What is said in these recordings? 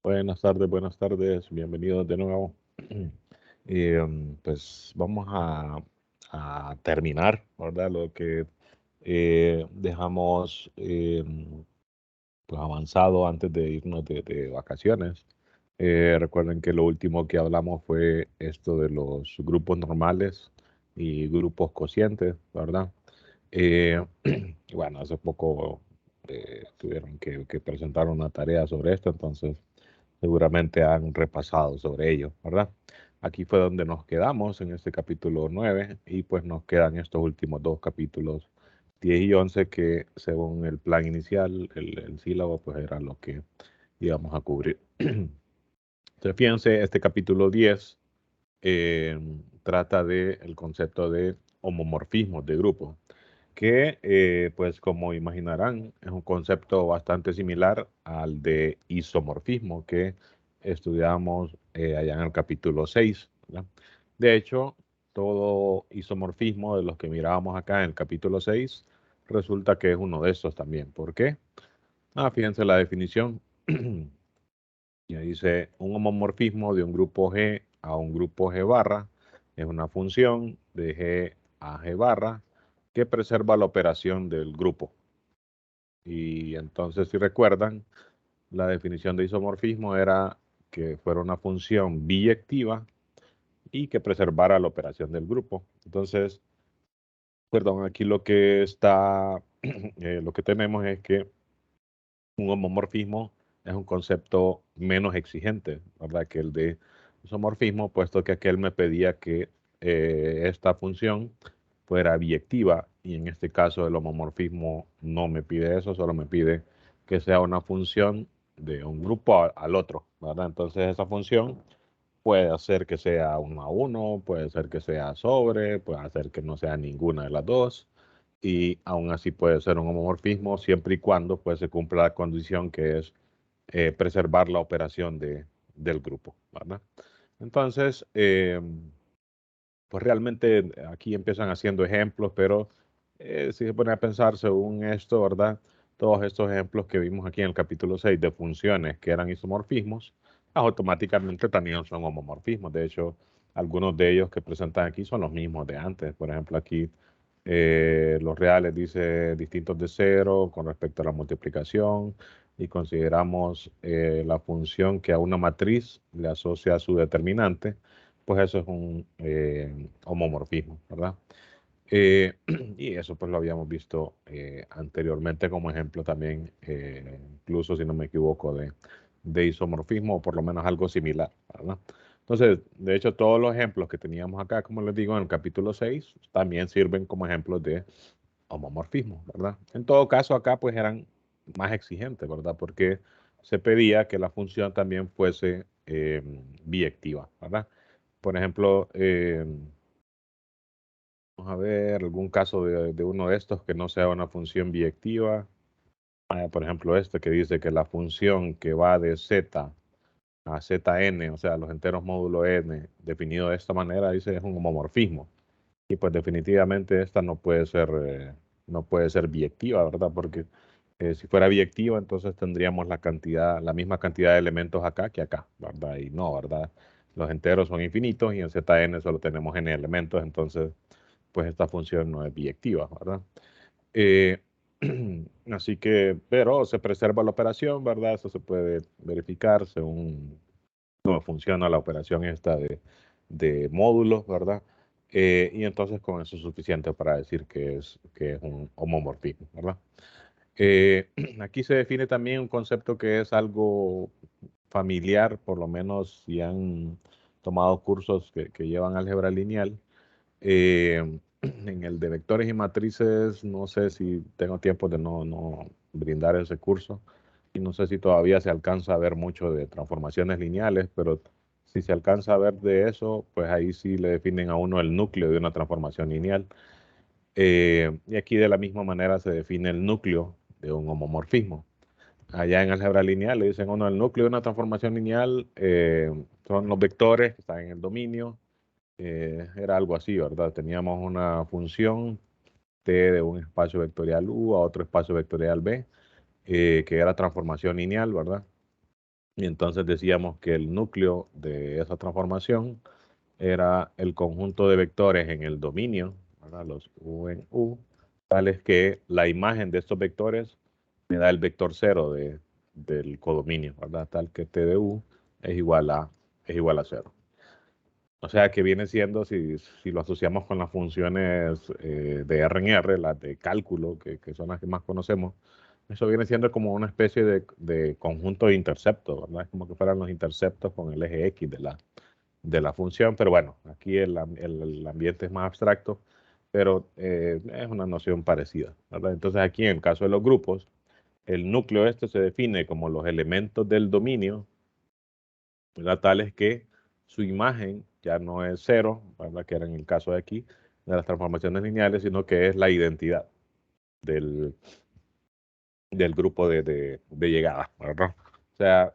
Buenas tardes, bienvenidos de nuevo. Pues vamos a terminar, ¿verdad? Lo que dejamos pues avanzado antes de irnos de vacaciones. Recuerden que lo último que hablamos fue esto de los grupos normales y grupos cocientes, ¿verdad? Eh, bueno, hace poco tuvieron que presentar una tarea sobre esto, entonces seguramente han repasado sobre ello, ¿verdad? Aquí fue donde nos quedamos en este capítulo 9 y pues nos quedan estos últimos dos capítulos 10 y 11 que según el plan inicial, el sílabo, pues era lo que íbamos a cubrir. Entonces fíjense, este capítulo 10 trata del concepto de homomorfismos de grupo, que pues como imaginarán es un concepto bastante similar al de isomorfismo que estudiamos allá en el capítulo 6, ¿verdad? De hecho, todo isomorfismo de los que mirábamos acá en el capítulo 6 resulta que es uno de estos también. ¿Por qué? Fíjense la definición. Y dice, un homomorfismo de un grupo G a un grupo G barra es una función de G a G barra que preserva la operación del grupo. Y entonces, si recuerdan, la definición de isomorfismo era que fuera una función biyectiva y que preservara la operación del grupo. Entonces, perdón, aquí lo que está, lo que tenemos es que un homomorfismo es un concepto menos exigente, ¿verdad? Que el de isomorfismo, puesto que aquel me pedía que esta función fuera biyectiva y en este caso el homomorfismo no me pide eso, solo me pide que sea una función de un grupo al otro, ¿verdad? Entonces esa función puede hacer que sea 1 a 1, puede ser que sea sobre, puede hacer que no sea ninguna de las dos y aún así puede ser un homomorfismo siempre y cuando pues, se cumpla la condición que es preservar la operación del grupo, ¿verdad? Entonces, pues realmente aquí empiezan haciendo ejemplos, pero si se pone a pensar según esto, ¿verdad? Todos estos ejemplos que vimos aquí en el capítulo 6 de funciones que eran isomorfismos, automáticamente también son homomorfismos. De hecho, algunos de ellos que presentan aquí son los mismos de antes. Por ejemplo, aquí los reales dice distintos de cero con respecto a la multiplicación y consideramos la función que a una matriz le asocia a su determinante, pues eso es un homomorfismo, ¿verdad? Y eso pues lo habíamos visto anteriormente como ejemplo también, incluso si no me equivoco, de isomorfismo o por lo menos algo similar, ¿verdad? Entonces, de hecho, todos los ejemplos que teníamos acá, como les digo, en el capítulo 6, también sirven como ejemplos de homomorfismo, ¿verdad? En todo caso, acá pues eran más exigentes, ¿verdad? Porque se pedía que la función también fuese biyectiva, ¿verdad? Por ejemplo, vamos a ver algún caso de uno de estos que no sea una función biyectiva. Por ejemplo, este que dice que la función que va de z a zn, o sea, los enteros módulo n, definido de esta manera, dice es un homomorfismo. Y pues definitivamente esta no puede ser biyectiva, ¿verdad? Porque si fuera biyectiva, entonces tendríamos la misma cantidad de elementos acá que acá, ¿verdad? Y no, ¿verdad? Los enteros son infinitos y en Zn solo tenemos n elementos, entonces pues esta función no es biyectiva, ¿verdad? Eh, así que, pero se preserva la operación, ¿verdad? Eso se puede verificar según cómo funciona la operación esta de módulos, ¿verdad? Y entonces con eso es suficiente para decir que es un homomorfismo, ¿verdad? Aquí se define también un concepto que es algo familiar, por lo menos si han tomado cursos que llevan álgebra lineal. En el de vectores y matrices, no sé si tengo tiempo de no brindar ese curso y no sé si todavía se alcanza a ver mucho de transformaciones lineales, pero si se alcanza a ver de eso, pues ahí sí le definen a uno el núcleo de una transformación lineal. Y aquí de la misma manera se define el núcleo de un homomorfismo. Allá en álgebra lineal le dicen a uno el núcleo de una transformación lineal son los vectores que están en el dominio. Era algo así, ¿verdad? Teníamos una función t de un espacio vectorial u a otro espacio vectorial b, que era transformación lineal, ¿verdad? Y entonces decíamos que el núcleo de esa transformación era el conjunto de vectores en el dominio, ¿verdad? Los U en U, tales que la imagen de estos vectores me da el vector cero del codominio, ¿verdad? Tal que T de U es igual a cero. O sea que viene siendo, si lo asociamos con las funciones de R en R, las de cálculo, que son las que más conocemos, eso viene siendo como una especie de conjunto de interceptos, ¿verdad? Es como que fueran los interceptos con el eje X de la función, pero bueno, aquí el ambiente es más abstracto, pero es una noción parecida, ¿verdad? Entonces aquí en el caso de los grupos, el núcleo este se define como los elementos del dominio, ¿verdad? Tales que su imagen ya no es cero, ¿verdad? Que era en el caso de aquí, de las transformaciones lineales, sino que es la identidad del, del grupo de llegada, ¿verdad? O sea,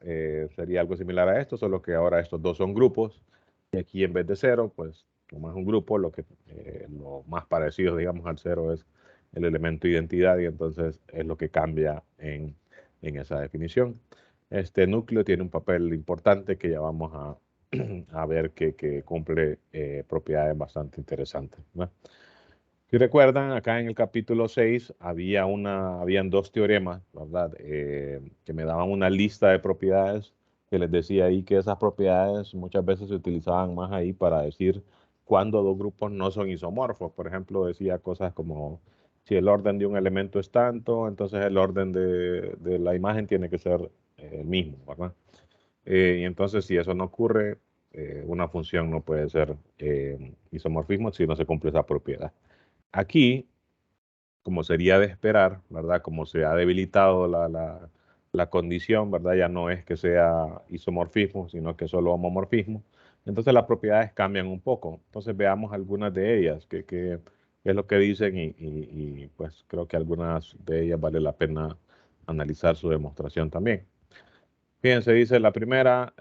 sería algo similar a esto, solo que ahora estos dos son grupos, y aquí en vez de cero, pues como es un grupo, lo más parecido, digamos, al cero es el elemento identidad, y entonces es lo que cambia en esa definición. Este núcleo tiene un papel importante que ya vamos a ver que cumple propiedades bastante interesantes, ¿no? Si recuerdan, acá en el capítulo 6 habían dos teoremas, ¿verdad? Que me daban una lista de propiedades que les decía ahí que esas propiedades muchas veces se utilizaban más ahí para decir cuándo dos grupos no son isomorfos. Por ejemplo, decía cosas como si el orden de un elemento es tanto, entonces el orden de la imagen tiene que ser el mismo, ¿verdad? Y entonces si eso no ocurre, una función no puede ser isomorfismo si no se cumple esa propiedad. Aquí, como sería de esperar, ¿verdad? Como se ha debilitado la condición, ¿verdad? Ya no es que sea isomorfismo, sino que solo homomorfismo. Entonces las propiedades cambian un poco. Entonces veamos algunas de ellas, que es lo que dicen y pues creo que algunas de ellas vale la pena analizar su demostración también. Fíjense, dice la primera,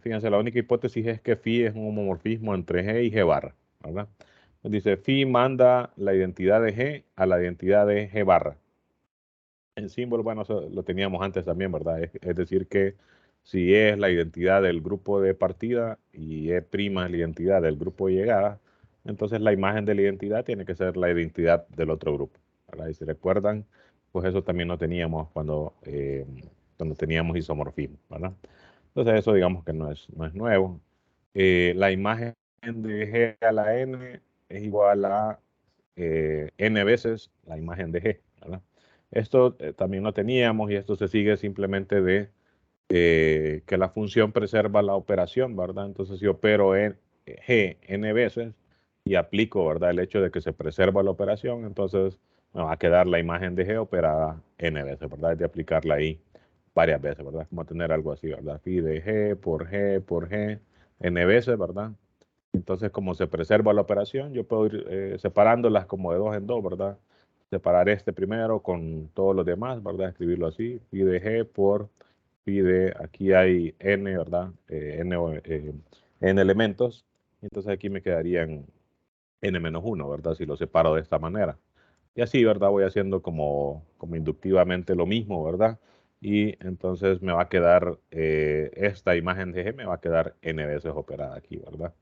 fíjense, la única hipótesis es que phi es un homomorfismo entre G y G barra, ¿verdad? Dice, phi manda la identidad de G a la identidad de G barra. En símbolo, bueno, eso lo teníamos antes también, ¿verdad? Es decir, que si es la identidad del grupo de partida y E' es la identidad del grupo de llegada, entonces la imagen de la identidad tiene que ser la identidad del otro grupo, ¿verdad? Y si recuerdan, pues eso también lo teníamos cuando teníamos isomorfismo, ¿verdad? Entonces eso digamos que no es nuevo. La imagen de G a la N es igual a N veces la imagen de G, ¿verdad? Esto también lo teníamos y esto se sigue simplemente de que la función preserva la operación, ¿verdad? Entonces si opero G n veces y aplico, ¿verdad? El hecho de que se preserva la operación, entonces me va a quedar la imagen de G operada n veces, ¿verdad? Es de aplicarla ahí varias veces, ¿verdad? Como tener algo así, ¿verdad? Phi de G por G n veces, ¿verdad? Entonces, como se preserva la operación, yo puedo ir separándolas como de dos en dos, ¿verdad? Separar este primero con todos los demás, ¿verdad? Escribirlo así, phi de G por phi de, aquí hay n, ¿verdad? N elementos, entonces aquí me quedarían n menos 1, ¿verdad? Si lo separo de esta manera. Y así, ¿verdad? Voy haciendo como inductivamente lo mismo, ¿verdad? Y entonces me va a quedar esta imagen de G, me va a quedar n veces operada aquí, ¿verdad?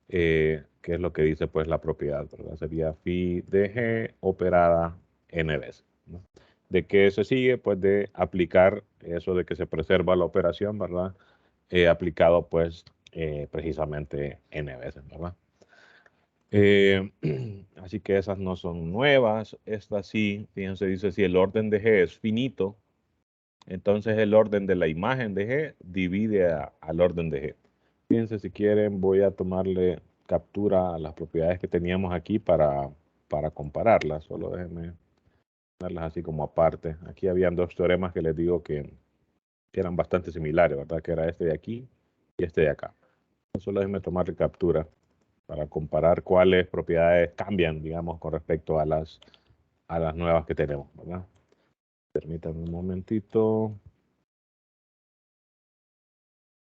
Que es lo que dice pues la propiedad, ¿verdad? Sería phi de G operada n veces, ¿no? ¿De qué se sigue? Pues de aplicar eso de que se preserva la operación, ¿verdad? Aplicado pues precisamente n veces, ¿verdad? Eh, así que esas no son nuevas. Esta sí, fíjense, dice si el orden de G es finito, entonces el orden de la imagen de G divide al orden de G. Fíjense, si quieren, voy a tomarle captura a las propiedades que teníamos aquí para compararlas. Solo déjenme darlas así como aparte. Aquí habían dos teoremas que les digo que eran bastante similares, ¿verdad? Que era este de aquí y este de acá. Solo déjenme tomarle captura para comparar cuáles propiedades cambian, digamos, con respecto a las nuevas que tenemos, ¿verdad? Permítanme un momentito.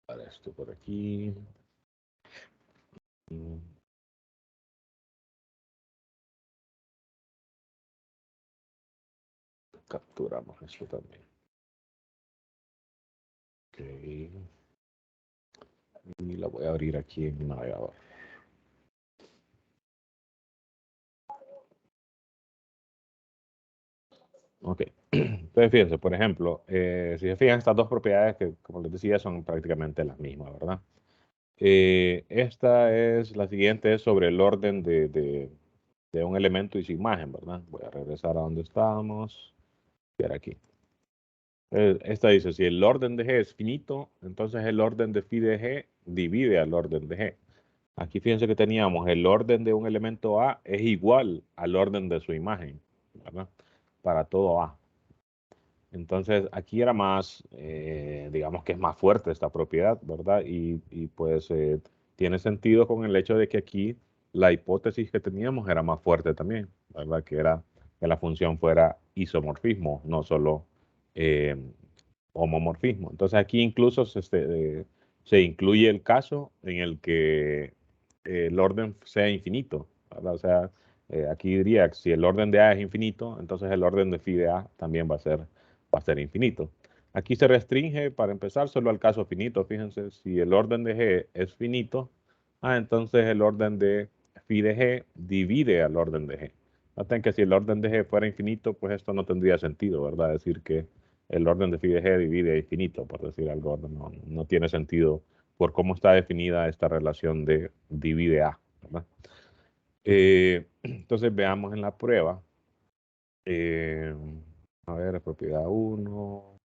Para esto por aquí. Capturamos esto también. Ok. Y la voy a abrir aquí en mi navegador. Ok. Entonces, fíjense, por ejemplo, si se fijan, estas dos propiedades que, como les decía, son prácticamente las mismas, ¿verdad? Esta es, la siguiente es sobre el orden de un elemento y su imagen, ¿verdad? Voy a regresar a donde estábamos. Ver aquí. Esta dice, si el orden de G es finito, entonces el orden de phi de G divide al orden de G. Aquí fíjense que teníamos el orden de un elemento A es igual al orden de su imagen, ¿verdad? Para todo A. Entonces aquí era más, digamos que es más fuerte esta propiedad, ¿verdad? Y pues tiene sentido con el hecho de que aquí la hipótesis que teníamos era más fuerte también, ¿verdad? Que era que la función fuera isomorfismo, no solo eh, homomorfismo. Entonces aquí incluso se incluye el caso en el que el orden sea infinito, ¿verdad? O sea, aquí diría que si el orden de A es infinito, entonces el orden de phi de A también va a ser infinito. Aquí se restringe, para empezar, solo al caso finito. Fíjense, si el orden de G es finito, entonces el orden de phi de G divide al orden de G. Noten que si el orden de G fuera infinito, pues esto no tendría sentido, ¿verdad? Decir que el orden de phi de G divide a infinito, por decir algo, no tiene sentido por cómo está definida esta relación de divide A, ¿verdad? Entonces veamos en la prueba. Eh, a ver, propiedad 1,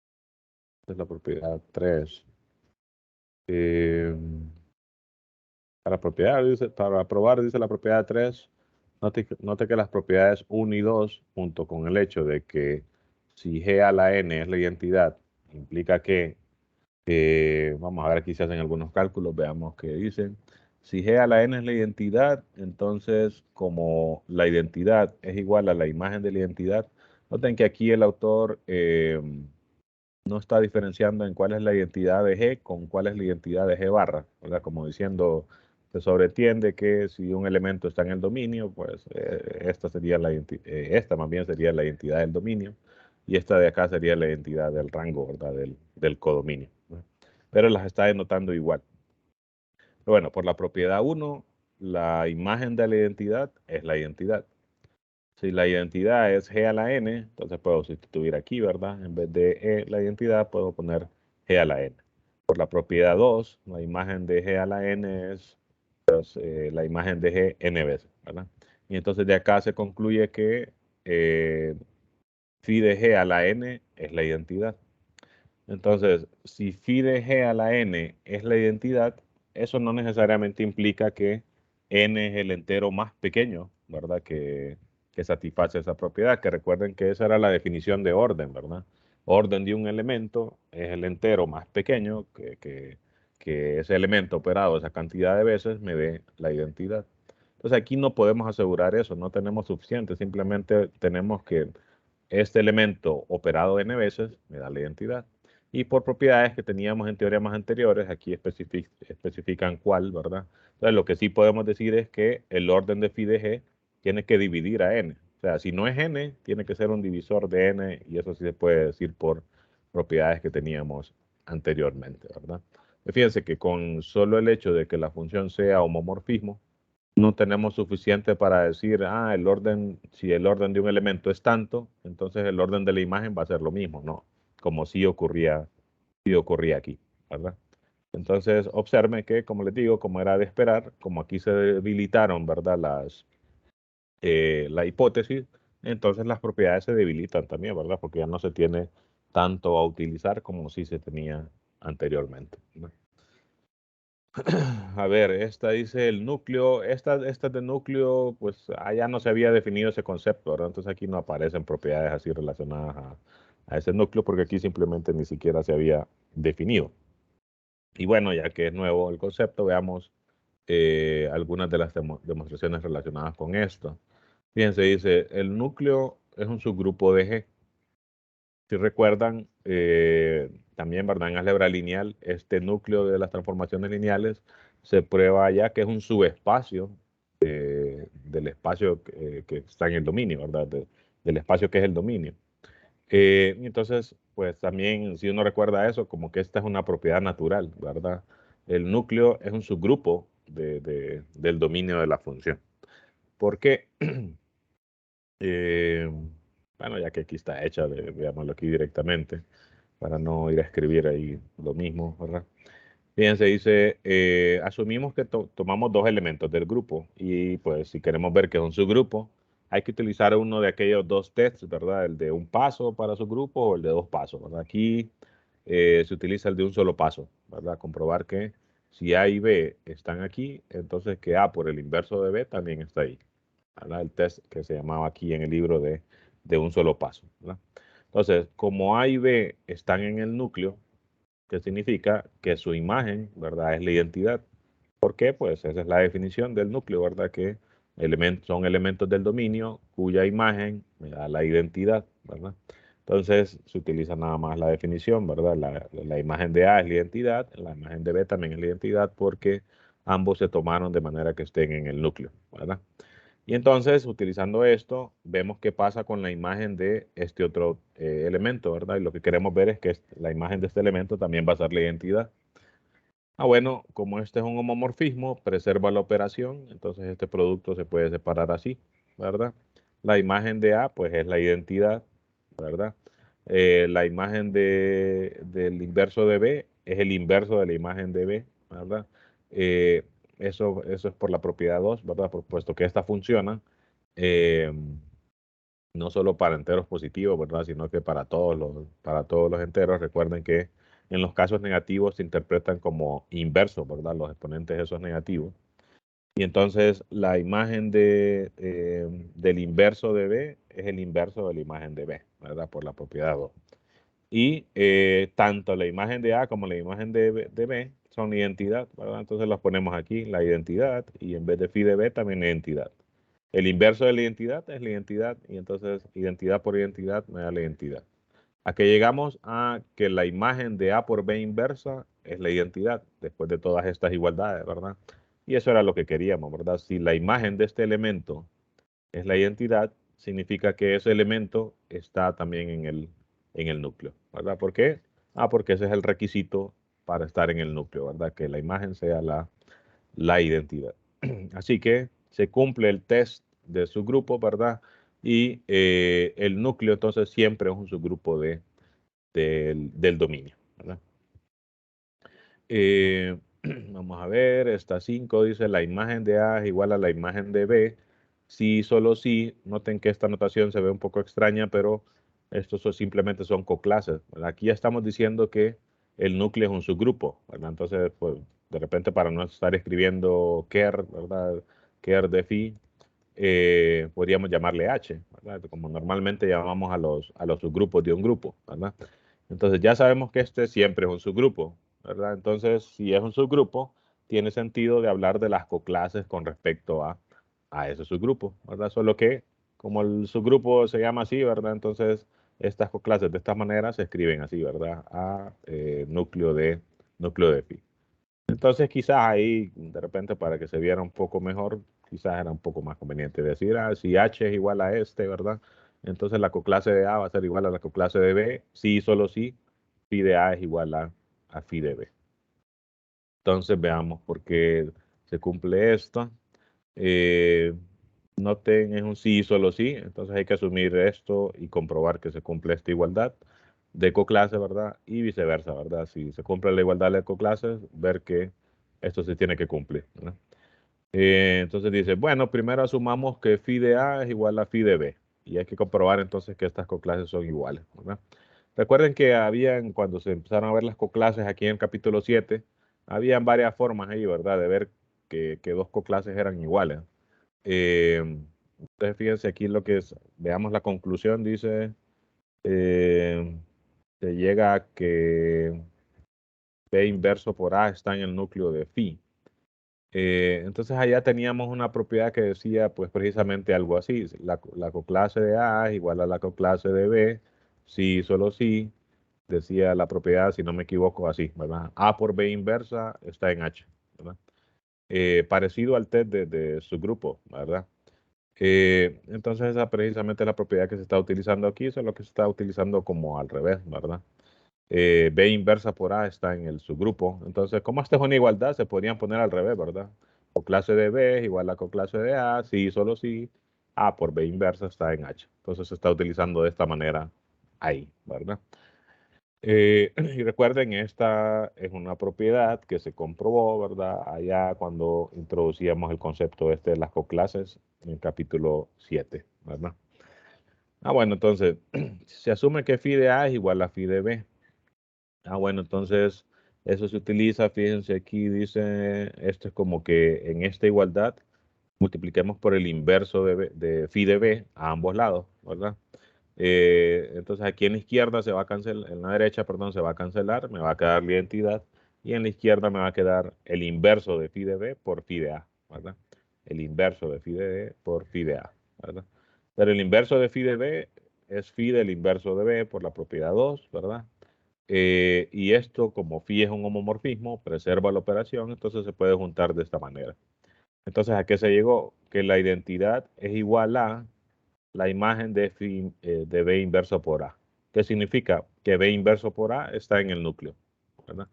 esta es la propiedad 3. Eh, para probar, dice la propiedad 3, note que las propiedades 1 y 2, junto con el hecho de que si G a la N es la identidad, implica que vamos a ver aquí se hacen algunos cálculos, veamos qué dicen. Si G a la N es la identidad, entonces como la identidad es igual a la imagen de la identidad, noten que aquí el autor no está diferenciando en cuál es la identidad de G con cuál es la identidad de G barra, ¿verdad? Como diciendo, se sobreentiende que si un elemento está en el dominio, pues esta sería esta más bien sería la identidad del dominio y esta de acá sería la identidad del rango, ¿verdad? Del codominio, ¿no? Pero las está denotando igual. Pero bueno, por la propiedad 1, la imagen de la identidad es la identidad. Si la identidad es G a la N, entonces puedo sustituir aquí, ¿verdad? En vez de la identidad, puedo poner G a la N. Por la propiedad 2, la imagen de G a la N es la imagen de G n veces, ¿verdad? Y entonces de acá se concluye que phi de G a la N es la identidad. Entonces, si phi de G a la N es la identidad, eso no necesariamente implica que N es el entero más pequeño, ¿verdad? Que satisface esa propiedad, que recuerden que esa era la definición de orden, ¿verdad? Orden de un elemento es el entero más pequeño que ese elemento operado esa cantidad de veces me dé la identidad. Entonces aquí no podemos asegurar eso, no tenemos suficiente, simplemente tenemos que este elemento operado n veces me da la identidad. Y por propiedades que teníamos en teoremas anteriores, aquí especifican cuál, ¿verdad? Entonces, lo que sí podemos decir es que el orden de phi de g tiene que dividir a n. O sea, si no es n, tiene que ser un divisor de n, y eso sí se puede decir por propiedades que teníamos anteriormente, ¿verdad? Fíjense que con solo el hecho de que la función sea homomorfismo, no tenemos suficiente para decir, el orden, si el orden de un elemento es tanto, entonces el orden de la imagen va a ser lo mismo, ¿no? Como sí ocurría aquí, ¿verdad? Entonces, observen que, como les digo, como era de esperar, como aquí se debilitaron, ¿verdad? La hipótesis, entonces las propiedades se debilitan también, ¿verdad? Porque ya no se tiene tanto a utilizar como sí se tenía anteriormente, ¿no? A ver, esta dice el núcleo, esta de núcleo, pues allá no se había definido ese concepto, ¿verdad? Entonces aquí no aparecen propiedades así relacionadas a ese núcleo porque aquí simplemente ni siquiera se había definido. Y bueno, ya que es nuevo el concepto, veamos algunas de las demostraciones relacionadas con esto. Fíjense, dice, el núcleo es un subgrupo de G. Si recuerdan, también, ¿verdad? En álgebra lineal, este núcleo de las transformaciones lineales se prueba ya que es un subespacio del espacio que está en el dominio, ¿verdad? Del espacio que es el dominio. Entonces, pues también, si uno recuerda eso, como que esta es una propiedad natural, ¿verdad? El núcleo es un subgrupo del dominio de la función. ¿Por qué? Eh, bueno, ya que aquí está hecha, veámoslo aquí directamente, para no ir a escribir ahí lo mismo, ¿verdad? Fíjense, dice, asumimos que tomamos dos elementos del grupo y pues si queremos ver que es un subgrupo, hay que utilizar uno de aquellos dos tests, ¿verdad? El de un paso para su grupo o el de dos pasos, ¿verdad? Aquí se utiliza el de un solo paso, ¿verdad? Comprobar que si A y B están aquí, entonces que A por el inverso de B también está ahí, ¿verdad? El test que se llamaba aquí en el libro de un solo paso, ¿verdad? Entonces, como A y B están en el núcleo, que significa que su imagen, ¿verdad? Es la identidad. ¿Por qué? Pues esa es la definición del núcleo, ¿verdad? Que son elementos del dominio cuya imagen me da la identidad, ¿verdad? Entonces se utiliza nada más la definición, ¿verdad? La imagen de A es la identidad, la imagen de B también es la identidad porque ambos se tomaron de manera que estén en el núcleo, ¿verdad? Y entonces, utilizando esto, vemos qué pasa con la imagen de este otro elemento, ¿verdad? Y lo que queremos ver es que la imagen de este elemento también va a ser la identidad. Bueno, como este es un homomorfismo, preserva la operación, entonces este producto se puede separar así, ¿verdad? La imagen de A, pues es la identidad, ¿verdad? La imagen del inverso de B es el inverso de la imagen de B, ¿verdad? Eh, eso es por la propiedad 2, ¿verdad? Puesto que esta funciona eh, no solo para enteros positivos, ¿verdad? Sino que para todos los enteros. Recuerden que en los casos negativos se interpretan como inversos, ¿verdad? Los exponentes esos negativos. Y entonces la imagen del inverso de B es el inverso de la imagen de B, ¿verdad? Por la propiedad 2. Y tanto la imagen de A como la imagen de B son identidad, ¿verdad? Entonces las ponemos aquí, la identidad, y en vez de phi de B también identidad. El inverso de la identidad es la identidad, y entonces identidad por identidad me da la identidad. A que llegamos a que la imagen de A por B inversa es la identidad, después de todas estas igualdades, ¿verdad? Y eso era lo que queríamos, ¿verdad? Si la imagen de este elemento es la identidad, significa que ese elemento está también en el núcleo, ¿verdad? ¿Por qué? Porque ese es el requisito para estar en el núcleo, ¿verdad? Que la imagen sea la identidad. Así que se cumple el test de subgrupo, ¿verdad? Y el núcleo entonces siempre es un subgrupo del dominio, ¿verdad? Vamos a ver, esta 5 dice la imagen de A es igual a la imagen de B. Si, solo si, noten que esta notación se ve un poco extraña, pero estos simplemente son coclases, ¿verdad? Aquí ya estamos diciendo que el núcleo es un subgrupo, ¿verdad? Entonces, pues, de repente para no estar escribiendo ker, ¿verdad? Ker de phi, podríamos llamarle H, ¿verdad? Como normalmente llamamos a los subgrupos de un grupo, ¿verdad? Entonces ya sabemos que este siempre es un subgrupo, ¿verdad? Entonces, si es un subgrupo, tiene sentido de hablar de las coclases con respecto a ese subgrupo, ¿verdad? Solo que como el subgrupo se llama así, ¿verdad? Entonces, estas coclases de esta manera se escriben así, ¿verdad? A núcleo de phi. Entonces, quizás ahí, de repente, para que se viera un poco mejor, quizás era un poco más conveniente decir, si H es igual a este, ¿verdad? Entonces la coclase de A va a ser igual a la coclase de B, sí, solo sí, phi de A es igual a phi de B. Entonces veamos por qué se cumple esto. Eh, Noten, es un sí, solo sí, entonces hay que asumir esto y comprobar que se cumple esta igualdad de coclase, ¿verdad? Y viceversa, ¿verdad? Si se cumple la igualdad de coclases, ver que esto se tiene que cumplir, ¿verdad? Entonces dice, bueno, primero asumamos que phi de A es igual a phi de B. Y hay que comprobar entonces que estas coclases son iguales, ¿verdad? Recuerden que habían, cuando se empezaron a ver las coclases aquí en el capítulo 7, habían varias formas ahí, ¿verdad? De ver que dos coclases eran iguales. Eh, entonces fíjense aquí lo que es, veamos la conclusión, dice, eh, se llega a que B inverso por A está en el núcleo de phi. Entonces allá teníamos una propiedad que decía pues precisamente algo así, la coclase de A es igual a la coclase de B, si, solo si, decía la propiedad, si no me equivoco, así, ¿verdad? A por B inversa está en H, ¿verdad? Parecido al test de subgrupo, ¿verdad? Entonces esa precisamente es la propiedad que se está utilizando aquí, eso es lo que se está utilizando como al revés, ¿verdad? B inversa por A está en el subgrupo. Entonces, como esta es una igualdad, se podrían poner al revés, ¿verdad? Coclase de B es igual a coclase de A, sí, solo sí, A por B inversa está en H. Entonces se está utilizando de esta manera ahí, ¿verdad? Y recuerden, esta es una propiedad que se comprobó, ¿verdad? Allá cuando introducíamos el concepto este de las coclases en el capítulo 7, ¿verdad? Bueno, entonces, se asume que phi de A es igual a phi de B. Bueno, entonces, eso se utiliza, fíjense aquí, dice, esto es como que en esta igualdad multipliquemos por el inverso de phi de B a ambos lados, ¿verdad? Entonces aquí en la izquierda se va a cancelar, en la derecha, perdón, se va a cancelar, me va a quedar la identidad, y en la izquierda me va a quedar el inverso de phi de B por phi de A, ¿verdad? El inverso de phi de B por phi de A, ¿verdad? Pero el inverso de phi de B es phi del inverso de B por la propiedad 2, ¿verdad? Y esto, como phi es un homomorfismo, preserva la operación, entonces se puede juntar de esta manera. Entonces, ¿a qué se llegó? Que la identidad es igual a la imagen de B inverso por A. ¿Qué significa? Que B inverso por A está en el núcleo, ¿verdad?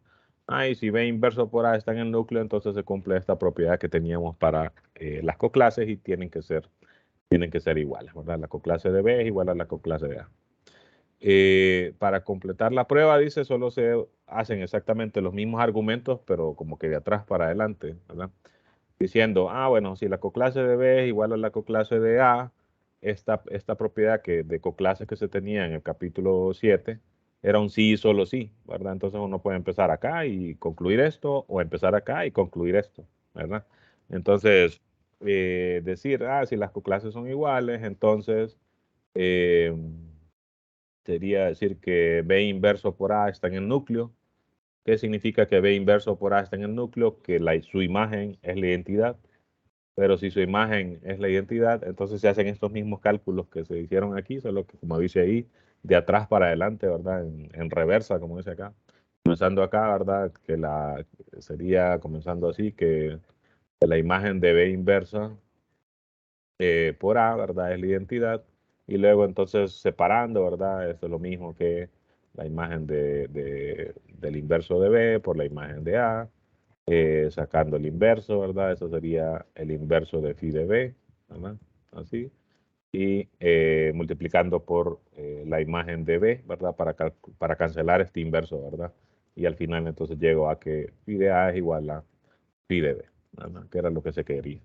Y si B inverso por A está en el núcleo, entonces se cumple esta propiedad que teníamos para las coclases y tienen que ser iguales, ¿verdad? La coclase de B es igual a la coclase de A. Para completar la prueba, dice, solo se hacen exactamente los mismos argumentos, pero como que de atrás para adelante, ¿verdad? Diciendo, bueno, si la coclase de B es igual a la coclase de A, esta propiedad de coclases que se tenía en el capítulo 7 era un sí y solo sí, ¿verdad? Entonces uno puede empezar acá y concluir esto, o empezar acá y concluir esto, ¿verdad? Entonces, decir, si las coclases son iguales, entonces eh, sería decir que B inverso por A está en el núcleo. ¿Qué significa que B inverso por A está en el núcleo? Que su imagen es la identidad. Pero si su imagen es la identidad, entonces se hacen estos mismos cálculos que se hicieron aquí, solo que como dice ahí, de atrás para adelante, ¿verdad? En reversa, como dice acá. Comenzando acá, ¿verdad? Sería comenzando así, que la imagen de B inversa por A, ¿verdad? Es la identidad. Y luego entonces separando, ¿verdad? Esto es lo mismo que la imagen del inverso de B por la imagen de A, sacando el inverso, ¿verdad? Eso sería el inverso de phi de B, ¿verdad? Así. Y multiplicando por la imagen de B, ¿verdad? Para cancelar este inverso, ¿verdad? Y al final entonces llego a que phi de A es igual a phi de B, ¿verdad? Que era lo que se quería.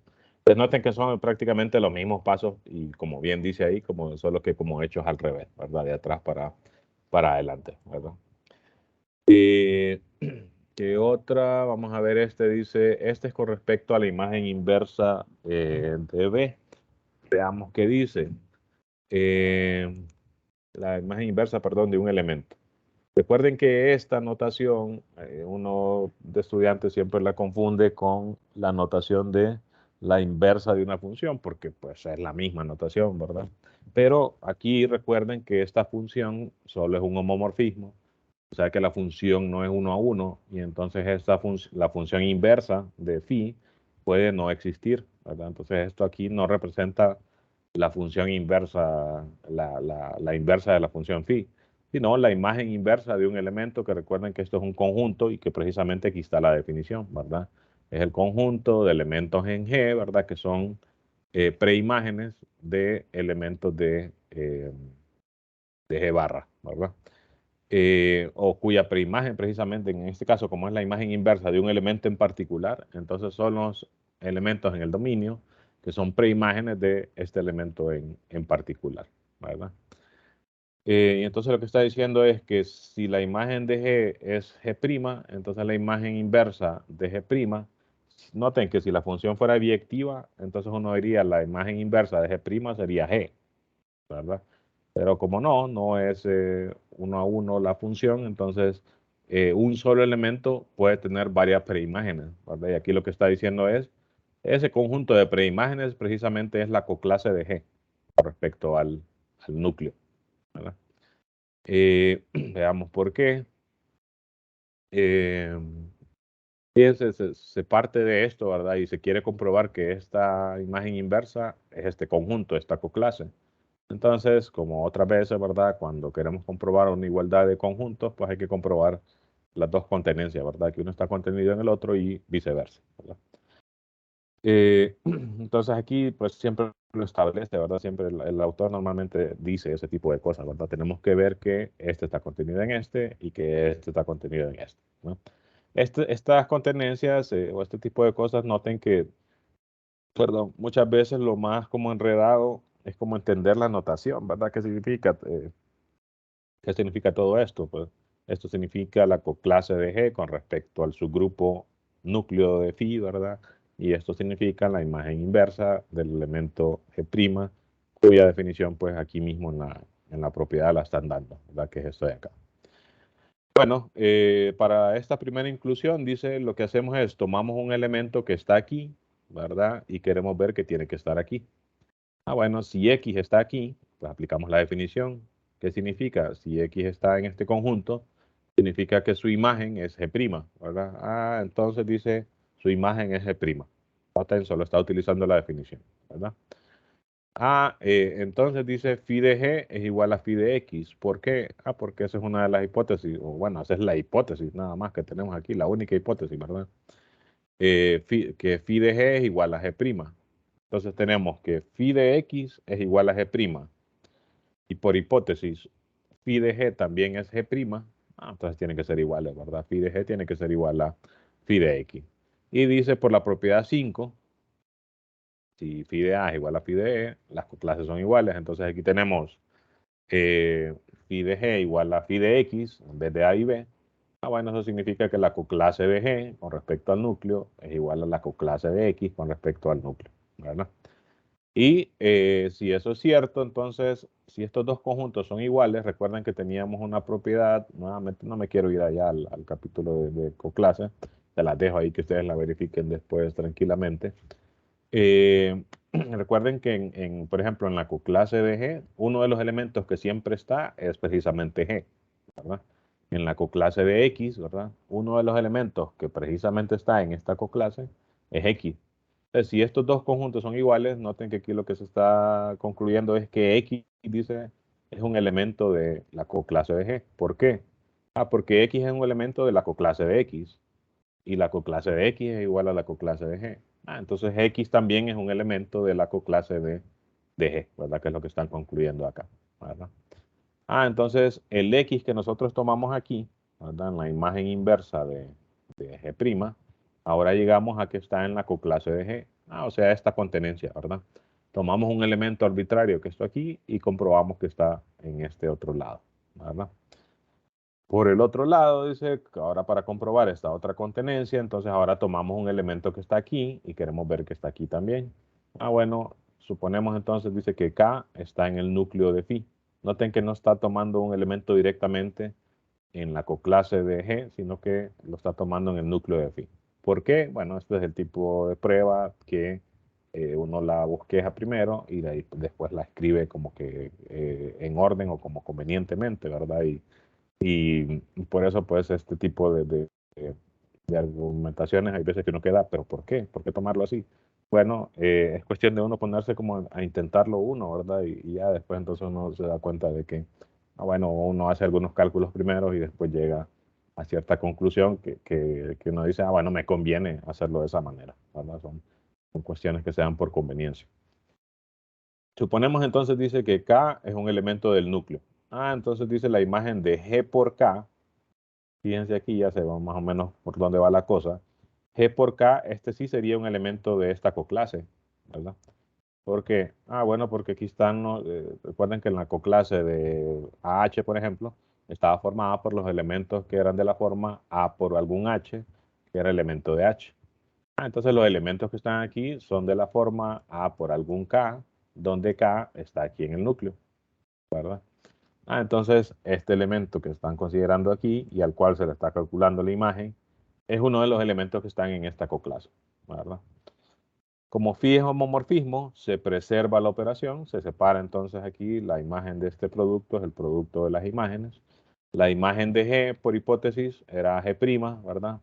Pues noten que son prácticamente los mismos pasos y como bien dice ahí, solo que como hechos al revés, ¿verdad? De atrás para adelante, ¿verdad? Eh, ¿Qué otra? Vamos a ver, este es con respecto a la imagen inversa de B. Veamos qué dice. Eh, la imagen inversa, perdón, de un elemento. Recuerden que esta notación, uno de estudiantes siempre la confunde con la notación de la inversa de una función, porque pues es la misma notación, ¿verdad? Pero aquí recuerden que esta función solo es un homomorfismo, o sea que la función no es 1 a 1, y entonces la función inversa de phi puede no existir, ¿verdad? Entonces esto aquí no representa la función inversa, la inversa de la función phi, sino la imagen inversa de un elemento, que recuerden que esto es un conjunto y que precisamente aquí está la definición, ¿verdad? Es el conjunto de elementos en G, ¿verdad? Que son preimágenes de elementos de G barra, ¿verdad? O cuya preimagen precisamente, en este caso, como es la imagen inversa de un elemento en particular, entonces son los elementos en el dominio que son preimágenes de este elemento en particular, ¿verdad? Y entonces lo que está diciendo es que si la imagen de G es G', entonces la imagen inversa de G', noten que si la función fuera biyectiva, entonces uno diría la imagen inversa de G' sería G, ¿verdad? Pero como no es 1 a 1 la función, entonces un solo elemento puede tener varias preimágenes, ¿verdad? Y aquí lo que está diciendo es, ese conjunto de preimágenes precisamente es la coclase de G con respecto al núcleo, ¿verdad? Veamos por qué. Fíjense, se parte de esto, ¿verdad? Y se quiere comprobar que esta imagen inversa es este conjunto, esta coclase. Entonces, como otras veces, ¿verdad? Cuando queremos comprobar una igualdad de conjuntos, pues hay que comprobar las dos contenencias, ¿verdad? Que uno está contenido en el otro y viceversa, ¿verdad? Entonces aquí, pues siempre lo establece, ¿verdad? Siempre el autor normalmente dice ese tipo de cosas, ¿verdad? Tenemos que ver que este está contenido en este y que este está contenido en este, ¿no? Estas contenencias o este tipo de cosas, noten que, perdón, muchas veces lo más como enredado es como entender la notación, ¿verdad? ¿Qué significa todo esto? Pues esto significa la coclase de G con respecto al subgrupo núcleo de phi, ¿verdad? Y esto significa la imagen inversa del elemento G', cuya definición pues aquí mismo en la propiedad la están dando, ¿verdad? Que es esto de acá. Bueno, para esta primera inclusión dice lo que hacemos es tomamos un elemento que está aquí, ¿verdad? Y queremos ver que tiene que estar aquí. Bueno, si X está aquí, pues aplicamos la definición. ¿Qué significa? Si X está en este conjunto, significa que su imagen es G', ¿verdad? Entonces dice su imagen es G'. Noten, solo está utilizando la definición, ¿verdad? Entonces dice phi de G es igual a phi de X. ¿Por qué? Porque esa es una de las hipótesis, o bueno, esa es la hipótesis nada más que tenemos aquí, la única hipótesis, ¿verdad? Que phi de G es igual a G'. Entonces tenemos que phi de X es igual a G'. Y por hipótesis, phi de G también es G'. Entonces tienen que ser iguales, ¿verdad? Phi de G tiene que ser igual a phi de X. Y dice por la propiedad 5, si phi de A es igual a phi de E, las clases son iguales. Entonces aquí tenemos phi de G igual a phi de X en vez de A y B. Bueno, eso significa que la coclase de G con respecto al núcleo es igual a la coclase de X con respecto al núcleo, ¿verdad? Y si eso es cierto, entonces, si estos dos conjuntos son iguales, recuerden que teníamos una propiedad, nuevamente no me quiero ir allá al capítulo de coclase, se las dejo ahí que ustedes la verifiquen después tranquilamente. Recuerden que, por ejemplo, en la coclase de G, uno de los elementos que siempre está es precisamente G, ¿verdad? En la coclase de X, ¿verdad? Uno de los elementos que precisamente está en esta coclase es X. Entonces, si estos dos conjuntos son iguales, noten que aquí lo que se está concluyendo es que X, dice, es un elemento de la coclase de G. ¿Por qué? Porque X es un elemento de la coclase de X y la coclase de X es igual a la coclase de G. Entonces X también es un elemento de la coclase de G, ¿verdad? Que es lo que están concluyendo acá, ¿verdad? Entonces el X que nosotros tomamos aquí, ¿verdad? En la imagen inversa de G', ahora llegamos a que está en la coclase de G. O sea, esta contenencia, ¿verdad? Tomamos un elemento arbitrario que está aquí y comprobamos que está en este otro lado, ¿verdad? Por el otro lado, dice, ahora para comprobar esta otra contenencia, entonces ahora tomamos un elemento que está aquí y queremos ver que está aquí también. Bueno, suponemos entonces, dice que K está en el núcleo de phi. Noten que no está tomando un elemento directamente en la coclase de G, sino que lo está tomando en el núcleo de phi. ¿Por qué? Bueno, este es el tipo de prueba que uno la bosqueja primero y después la escribe como que en orden o como convenientemente, ¿verdad? Y por eso, pues, este tipo de argumentaciones, hay veces que uno queda, pero ¿por qué? ¿Por qué tomarlo así? Bueno, es cuestión de uno ponerse como a intentarlo uno, ¿verdad? Y ya después entonces uno se da cuenta de que, bueno, uno hace algunos cálculos primero y después llega a cierta conclusión que uno dice, bueno, me conviene hacerlo de esa manera, ¿verdad? Son cuestiones que se dan por conveniencia. Suponemos entonces, dice que K es un elemento del núcleo. Entonces dice la imagen de G por K. Fíjense aquí, ya se va más o menos por dónde va la cosa. G por K, este sí sería un elemento de esta coclase, ¿verdad? ¿Por qué? Bueno, porque aquí están, ¿no? Recuerden que en la coclase de AH, por ejemplo, estaba formada por los elementos que eran de la forma A por algún H, que era elemento de H. Entonces los elementos que están aquí son de la forma A por algún K, donde K está aquí en el núcleo, ¿verdad? Entonces, este elemento que están considerando aquí y al cual se le está calculando la imagen, es uno de los elementos que están en esta coclase, ¿verdad? Como phi es homomorfismo, se preserva la operación, se separa entonces aquí la imagen de este producto, es el producto de las imágenes. La imagen de G, por hipótesis, era G', ¿verdad?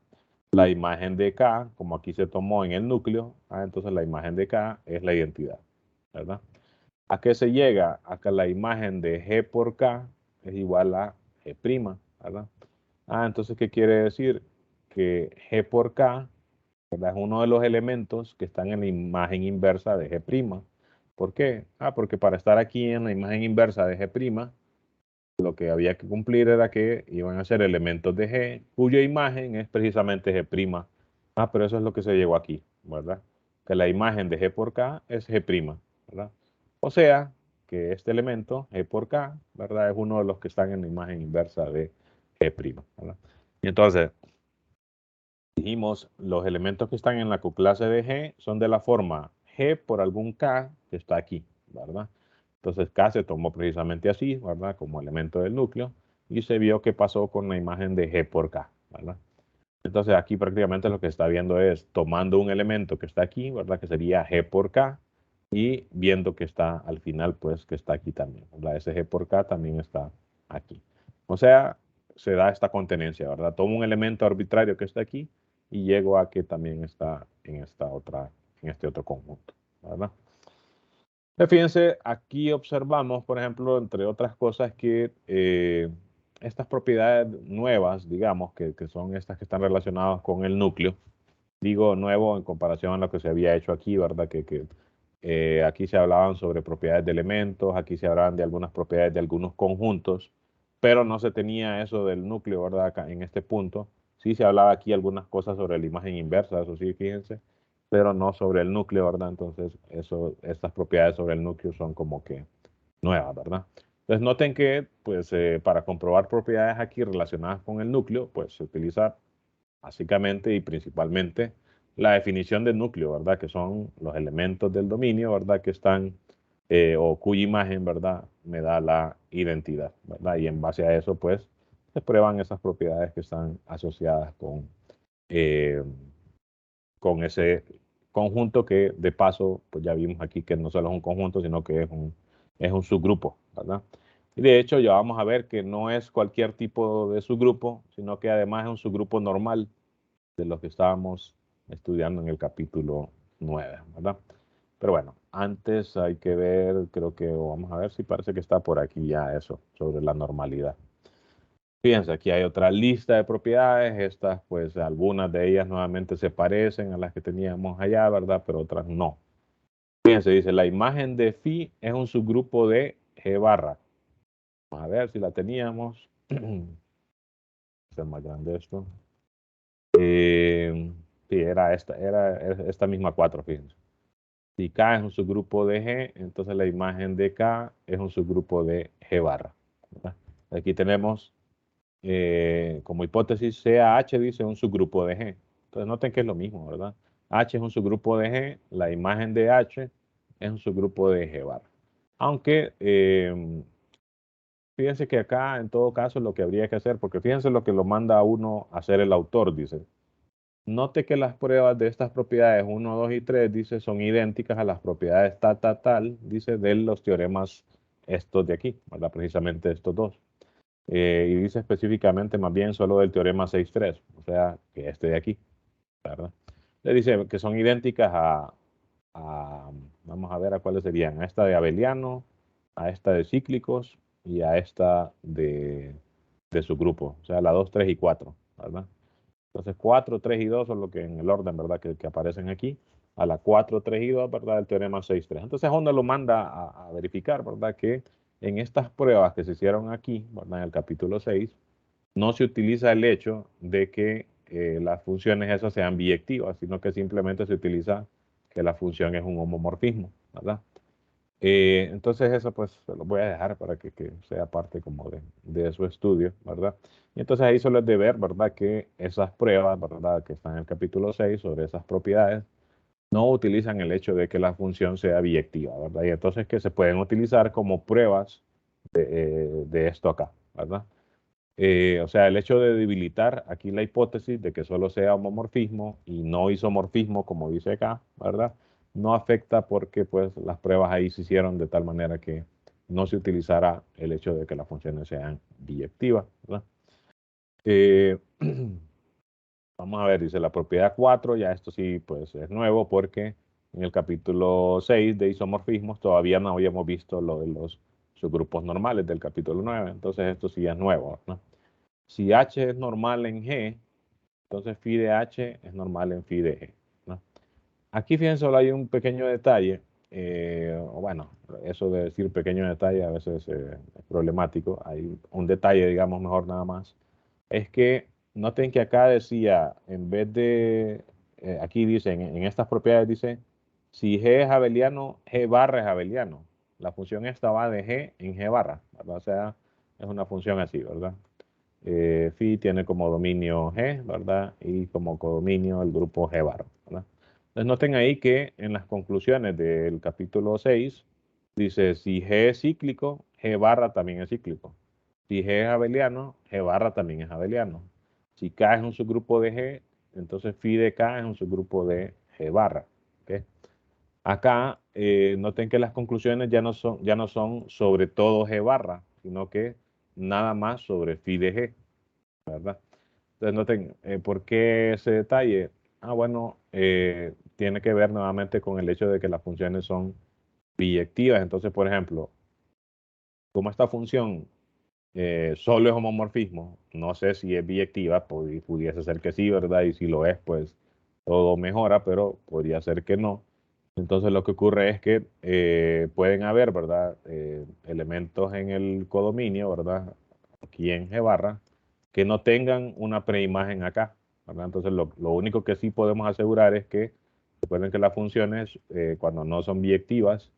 La imagen de K, como aquí se tomó en el núcleo, entonces la imagen de K es la identidad, ¿verdad? ¿A qué se llega? A que la imagen de G por K es igual a G', ¿verdad? Entonces, ¿qué quiere decir? Que G por K, ¿verdad? Es uno de los elementos que están en la imagen inversa de G'. ¿Por qué? Porque para estar aquí en la imagen inversa de G', lo que había que cumplir era que iban a ser elementos de G, cuya imagen es precisamente G'. Pero eso es lo que se llegó aquí, ¿verdad? Que la imagen de G por K es G', ¿verdad? O sea, que este elemento, G por K, ¿verdad? Es uno de los que están en la imagen inversa de G', ¿verdad? Y entonces, dijimos, los elementos que están en la subclase de G son de la forma G por algún K que está aquí, ¿verdad? Entonces K se tomó precisamente así, ¿verdad? Como elemento del núcleo y se vio qué pasó con la imagen de G por K, ¿verdad? Entonces aquí prácticamente lo que está viendo es tomando un elemento que está aquí, ¿verdad? Que sería G por K y viendo que está al final, pues que está aquí también, ¿verdad? Ese G por K también está aquí. O sea, se da esta contenencia, ¿verdad? Tomo un elemento arbitrario que está aquí y llego a que también está en este otro conjunto, ¿verdad? Fíjense, aquí observamos, por ejemplo, entre otras cosas, que estas propiedades nuevas, digamos, que son estas que están relacionadas con el núcleo, digo nuevo en comparación a lo que se había hecho aquí, ¿verdad? Aquí se hablaban sobre propiedades de elementos, aquí se hablaban de algunas propiedades de algunos conjuntos, pero no se tenía eso del núcleo, ¿verdad? Acá, en este punto. Sí se hablaba aquí algunas cosas sobre la imagen inversa, eso sí, fíjense, pero no sobre el núcleo, ¿verdad? Entonces, estas propiedades sobre el núcleo son como que nuevas, ¿verdad? Entonces, noten que, pues, para comprobar propiedades aquí relacionadas con el núcleo, pues se utiliza básicamente y principalmente la definición del núcleo, ¿verdad? Que son los elementos del dominio, ¿verdad? Que están, o cuya imagen, ¿verdad? Me da la identidad, ¿verdad? Y en base a eso, pues, se prueban esas propiedades que están asociadas eh, con ese conjunto que, de paso, pues ya vimos aquí que no solo es un conjunto, sino que es un subgrupo, ¿verdad? Y de hecho, ya vamos a ver que no es cualquier tipo de subgrupo, sino que además es un subgrupo normal de los que estábamos estudiando en el capítulo 9, ¿verdad? Pero bueno, antes hay que ver, creo que vamos a ver si parece que está por aquí ya eso, sobre la normalidad. Fíjense, aquí hay otra lista de propiedades, estas pues algunas de ellas nuevamente se parecen a las que teníamos allá, ¿verdad? Pero otras no. Fíjense, dice, la imagen de phi es un subgrupo de G barra. Vamos a ver si la teníamos. Es más grande esto. Sí, era esta misma 4, fíjense. Si K es un subgrupo de G, entonces la imagen de K es un subgrupo de G barra, ¿verdad? Aquí tenemos como hipótesis CAH dice un subgrupo de G. Entonces noten que es lo mismo, ¿verdad? H es un subgrupo de G, la imagen de H es un subgrupo de G barra. Aunque fíjense que acá en todo caso lo que habría que hacer, porque fíjense lo que lo manda a uno a hacer el autor, dice. Note que las pruebas de estas propiedades 1, 2 y 3, dice, son idénticas a las propiedades tal, dice, de los teoremas estos de aquí, ¿verdad? Precisamente estos dos. Y dice específicamente más bien solo del teorema 6.3, o sea, que este de aquí, ¿verdad? Le dice que son idénticas vamos a ver a cuáles serían, a esta de abeliano, a esta de cíclicos y a esta de su grupo, o sea, la 2, 3 y 4, ¿verdad? Entonces 4, 3 y 2 son lo que en el orden, ¿verdad? Que aparecen aquí. A la 4, 3 y 2, ¿verdad? El teorema 6, 3. Entonces Honda lo manda a verificar, ¿verdad? Que en estas pruebas que se hicieron aquí, ¿verdad? En el capítulo 6, no se utiliza el hecho de que las funciones esas sean biyectivas, sino que simplemente se utiliza que la función es un homomorfismo, ¿verdad? Entonces eso pues se lo voy a dejar para que sea parte como de su estudio, ¿verdad? Y entonces ahí solo es de ver, ¿verdad? Que esas pruebas, ¿verdad? Que están en el capítulo 6 sobre esas propiedades, no utilizan el hecho de que la función sea biyectiva, ¿verdad? Y entonces que se pueden utilizar como pruebas de esto acá, ¿verdad? O sea, el hecho de debilitar aquí la hipótesis de que solo sea homomorfismo y no isomorfismo, como dice acá, ¿verdad? No afecta porque pues las pruebas ahí se hicieron de tal manera que no se utilizara el hecho de que las funciones sean biyectivas, ¿verdad? Eh, Vamos a ver, dice la propiedad 4, ya esto sí, pues es nuevo porque en el capítulo 6 de isomorfismos todavía no habíamos visto lo de los subgrupos normales del capítulo 9, entonces esto sí es nuevo, ¿no? Si H es normal en G, entonces phi de H es normal en phi de G, ¿no? Aquí fíjense, solo hay un pequeño detalle, bueno, eso de decir pequeño detalle a veces es problemático, hay un detalle, digamos, mejor nada más, es que noten que acá decía, en vez de, aquí dice, en estas propiedades dice, si G es abeliano, G barra es abeliano. La función esta va de G en G barra, ¿verdad? O sea, es una función así, ¿verdad? Phi tiene como dominio G, ¿verdad? Y como codominio el grupo G bar, ¿verdad? Entonces noten ahí que en las conclusiones del capítulo 6 dice, si G es cíclico, G barra también es cíclico. Si G es abeliano, G barra también es abeliano. Si K es un subgrupo de G, entonces phi de K es un subgrupo de G barra. ¿Okay? Acá noten que las conclusiones ya no son sobre todo G barra, sino que nada más sobre phi de G, ¿verdad? Entonces noten, ¿por qué ese detalle? Ah, bueno, tiene que ver nuevamente con el hecho de que las funciones son biyectivas. Entonces, por ejemplo, como esta función solo es homomorfismo, no sé si es biyectiva, pudiese ser que sí, ¿verdad? Y si lo es, pues todo mejora, pero podría ser que no. Entonces lo que ocurre es que pueden haber, ¿verdad? Elementos en el codominio, ¿verdad? Aquí en G barra, que no tengan una preimagen acá, ¿verdad? Entonces lo único que sí podemos asegurar es que, recuerden que las funciones, cuando no son biyectivas,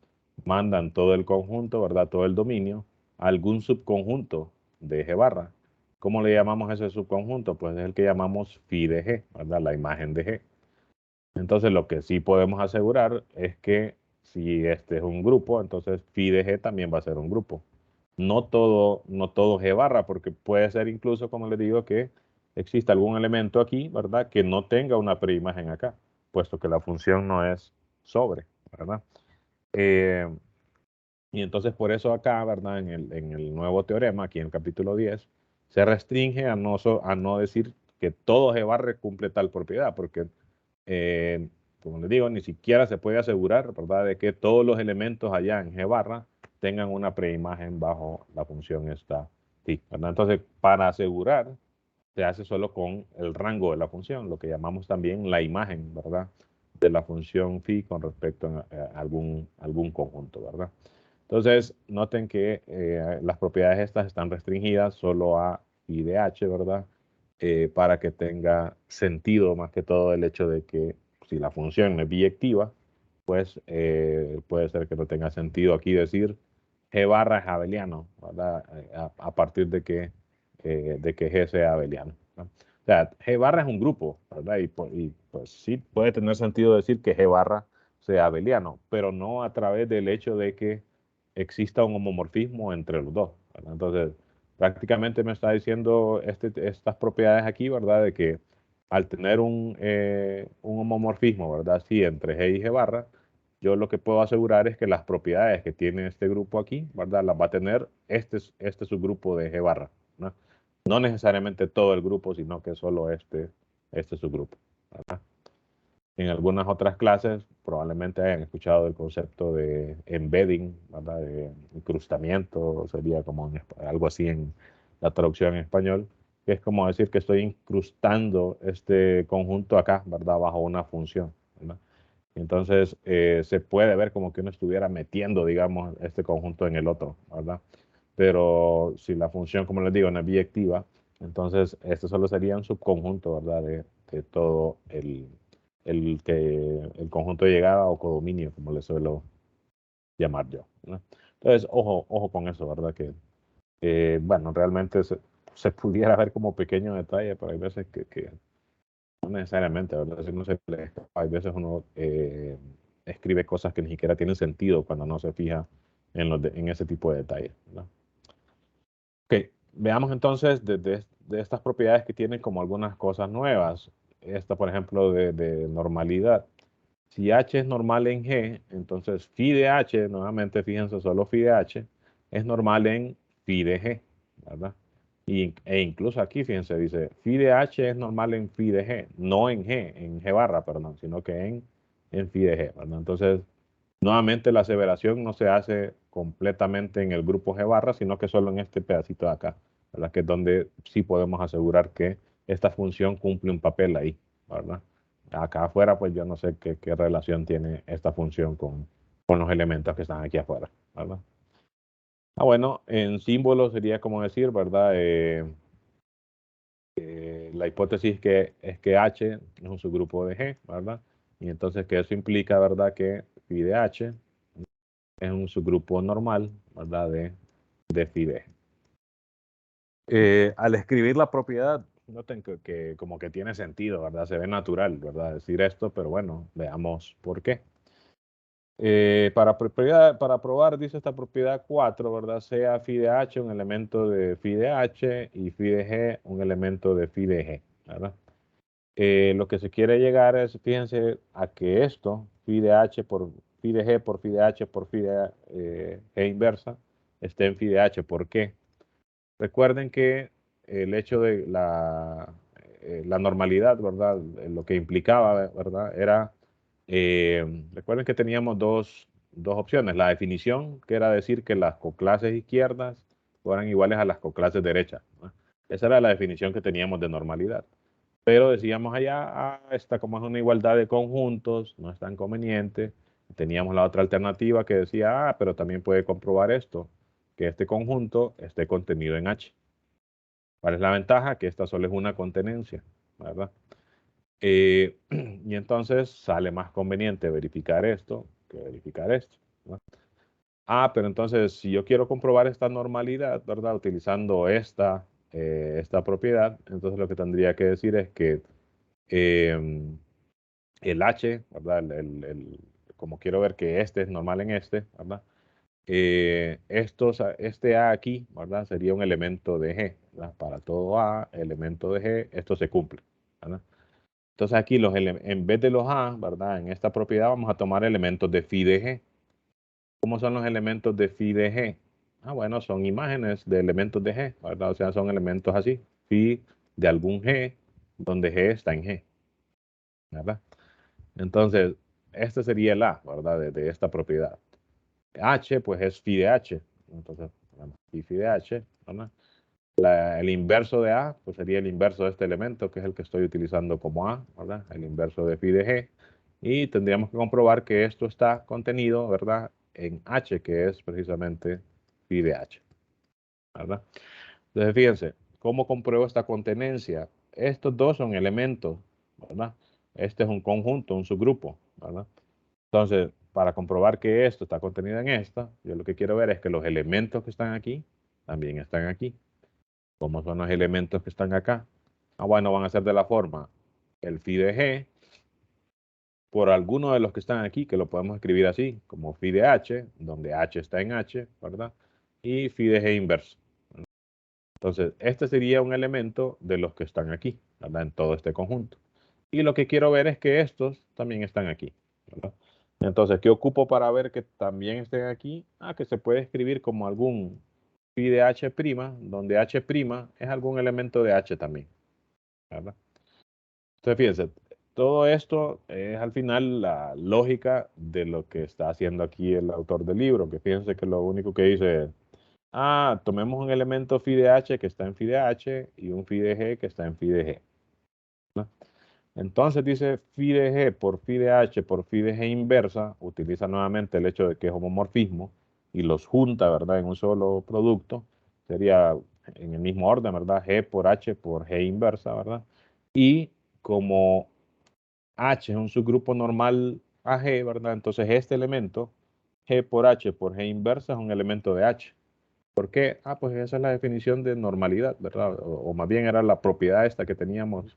mandan todo el conjunto, ¿verdad? Todo el dominio a algún subconjunto de G barra. ¿Cómo le llamamos a ese subconjunto? Pues es el que llamamos phi de G, ¿verdad? La imagen de G. Entonces, lo que sí podemos asegurar es que si este es un grupo, entonces phi de G también va a ser un grupo. No todo G barra, porque puede ser incluso, como les digo, que exista algún elemento aquí, ¿verdad? Que no tenga una preimagen acá, puesto que la función no es sobre, ¿verdad? Eh, y entonces por eso acá, ¿verdad? En el nuevo teorema, aquí en el capítulo 10, se restringe a no decir que todo G barra cumple tal propiedad, porque eh, como les digo, ni siquiera se puede asegurar, ¿verdad?, de que todos los elementos allá en G barra tengan una preimagen bajo la función esta phi, ¿verdad? Entonces, para asegurar, se hace solo con el rango de la función, lo que llamamos también la imagen, ¿verdad?, de la función phi con respecto a algún conjunto, ¿verdad? Entonces, noten que las propiedades estas están restringidas solo a phi de h, ¿verdad? Para que tenga sentido más que todo el hecho de que si la función es biyectiva, pues puede ser que no tenga sentido aquí decir G barra es abeliano, ¿verdad? A partir de que G sea abeliano, ¿no? O sea, G barra es un grupo, ¿verdad? Y pues sí puede tener sentido decir que G barra sea abeliano, pero no a través del hecho de que exista un homomorfismo entre los dos, ¿verdad? Entonces, prácticamente me está diciendo estas propiedades aquí, ¿verdad? De que al tener un homomorfismo, ¿verdad? Sí, entre G y G barra, yo lo que puedo asegurar es que las propiedades que tiene este grupo aquí, ¿verdad? Las va a tener este subgrupo de G barra, ¿no? No necesariamente todo el grupo, sino que solo este subgrupo, ¿verdad? En algunas otras clases probablemente hayan escuchado el concepto de embedding, ¿verdad? De incrustamiento, sería como algo así en la traducción en español, que es como decir que estoy incrustando este conjunto acá, ¿verdad? Bajo una función, ¿verdad? Entonces se puede ver como que uno estuviera metiendo, digamos, este conjunto en el otro, ¿verdad? Pero si la función, como les digo, no es biyectiva, entonces este solo sería un subconjunto, ¿verdad? De todo el conjunto de llegada o codominio, como le suelo llamar yo, ¿no? Entonces, ojo con eso, ¿verdad? Que, bueno, realmente se pudiera ver como pequeño detalle, pero hay veces que no necesariamente, ¿verdad? Si no se le escapa, hay veces uno escribe cosas que ni siquiera tienen sentido cuando no se fija en ese tipo de detalles, ¿verdad? Ok, veamos entonces de estas propiedades que tienen como algunas cosas nuevas. Esta, por ejemplo, de normalidad. Si H es normal en G, entonces phi de H, nuevamente fíjense, solo phi de H, es normal en phi de G, ¿verdad? E incluso aquí, fíjense, dice, phi de h es normal en phi de g, no en g barra, perdón, sino que en phi de g, ¿verdad? Entonces, nuevamente la aseveración no se hace completamente en el grupo G barra, sino que solo en este pedacito de acá, ¿verdad? Que es donde sí podemos asegurar que esta función cumple un papel ahí, ¿verdad? Acá afuera, pues yo no sé qué relación tiene esta función con los elementos que están aquí afuera, ¿verdad? Bueno, en símbolos sería como decir, ¿verdad? La hipótesis es que H es un subgrupo de G, ¿verdad? Y entonces que eso implica, ¿verdad? Que phi de H es un subgrupo normal, ¿verdad? De phi de G. Al escribir la propiedad, noten que como que tiene sentido, ¿verdad? Se ve natural, ¿verdad? Decir esto, pero bueno, veamos por qué. Para probar, dice esta propiedad 4, ¿verdad? Sea phi de h un elemento de phi de h y phi de g un elemento de phi de g, ¿verdad? Lo que se quiere llegar es, fíjense, a que esto, phi de h por phi de g por phi de h por phi de g inversa, esté en phi de h. ¿Por qué? Recuerden que el hecho de la normalidad, ¿verdad? Lo que implicaba, ¿verdad? Era, recuerden que teníamos dos opciones. La definición, que era decir que las coclases izquierdas fueran iguales a las coclases derechas, ¿no? Esa era la definición que teníamos de normalidad. Pero decíamos allá, esta como es una igualdad de conjuntos, no es tan conveniente. Teníamos la otra alternativa que decía, pero también puede comprobar esto, que este conjunto esté contenido en H. ¿Cuál es la ventaja? Que esta solo es una contenencia, ¿verdad? Y entonces sale más conveniente verificar esto que verificar esto, ¿no? Pero entonces si yo quiero comprobar esta normalidad, ¿verdad? Utilizando esta propiedad, entonces lo que tendría que decir es que em, el H, ¿verdad? Como quiero ver que este es normal en este, ¿verdad? Este A aquí, ¿verdad? Sería un elemento de G, ¿verdad? Para todo A, elemento de G, esto se cumple, ¿verdad? Entonces aquí en vez de los A, ¿verdad? En esta propiedad vamos a tomar elementos de phi de G. ¿Cómo son los elementos de phi de G? Bueno, son imágenes de elementos de G, ¿verdad? O sea, son elementos así, phi de algún G, donde G está en G, ¿verdad? Entonces, este sería el A, ¿verdad? De esta propiedad. H, pues es phi de H. Entonces, phi de H, ¿verdad? El inverso de A, pues sería el inverso de este elemento, que es el que estoy utilizando como A, ¿verdad? El inverso de phi de G. Y tendríamos que comprobar que esto está contenido, ¿verdad? En H, que es precisamente phi de H, ¿verdad? Entonces, fíjense, ¿cómo compruebo esta contenencia? Estos dos son elementos, ¿verdad? Este es un conjunto, un subgrupo, ¿verdad? Entonces, para comprobar que esto está contenido en esta, yo lo que quiero ver es que los elementos que están aquí también están aquí. ¿Cómo son los elementos que están acá? Bueno, van a ser de la forma el phi de g por alguno de los que están aquí, que lo podemos escribir así, como phi de h, donde h está en h, ¿verdad? Y phi de g inverso. Entonces, este sería un elemento de los que están aquí, ¿verdad? En todo este conjunto. Y lo que quiero ver es que estos también están aquí, ¿verdad? Entonces, ¿qué ocupo para ver que también estén aquí? Que se puede escribir como algún phi de h', donde h' es algún elemento de h también, ¿verdad? Entonces, fíjense, todo esto es al final la lógica de lo que está haciendo aquí el autor del libro, que fíjense que lo único que dice es, tomemos un elemento phi de h que está en phi de h y un phi de g que está en phi de g, ¿no? Entonces dice phi de g por phi de h por phi de g inversa, utiliza nuevamente el hecho de que es homomorfismo y los junta, ¿verdad? En un solo producto, sería en el mismo orden, ¿verdad? G por h por g inversa, ¿verdad? Y como h es un subgrupo normal a g, ¿verdad? Entonces este elemento, g por h por g inversa, es un elemento de h. ¿Por qué? Pues esa es la definición de normalidad, ¿verdad? O más bien era la propiedad esta que teníamos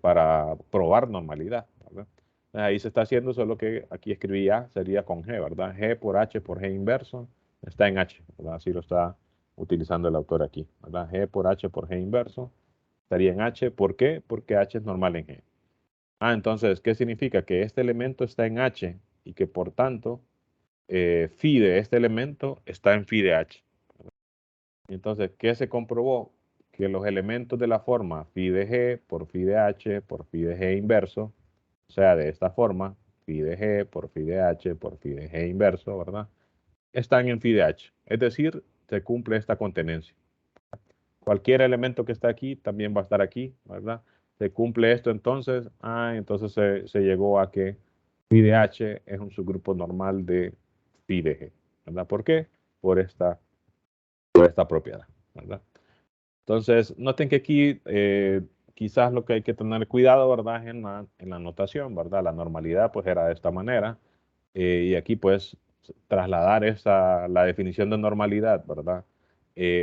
para probar normalidad, ¿verdad? Ahí se está haciendo, solo que aquí escribí A, sería con G, ¿verdad? G por H por G inverso está en H, ¿verdad? Así lo está utilizando el autor aquí, ¿verdad? G por H por G inverso estaría en H. ¿Por qué? Porque H es normal en G. Entonces, ¿qué significa? Que este elemento está en H y que por tanto phi de este elemento está en phi de H. Entonces, ¿qué se comprobó? Que los elementos de la forma phi de g por phi de h por phi de g inverso, o sea, de esta forma, phi de g por phi de h por phi de g inverso, ¿verdad? Están en phi de h. Es decir, se cumple esta contenencia. Cualquier elemento que está aquí también va a estar aquí, ¿verdad? Se cumple esto entonces, entonces se llegó a que phi de h es un subgrupo normal de phi de g, ¿verdad? ¿Por qué? Por esta propiedad, ¿verdad? Entonces, noten que aquí quizás lo que hay que tener cuidado, ¿verdad? Es en la notación, ¿verdad? La normalidad pues era de esta manera. Y aquí pues trasladar la definición de normalidad, ¿verdad?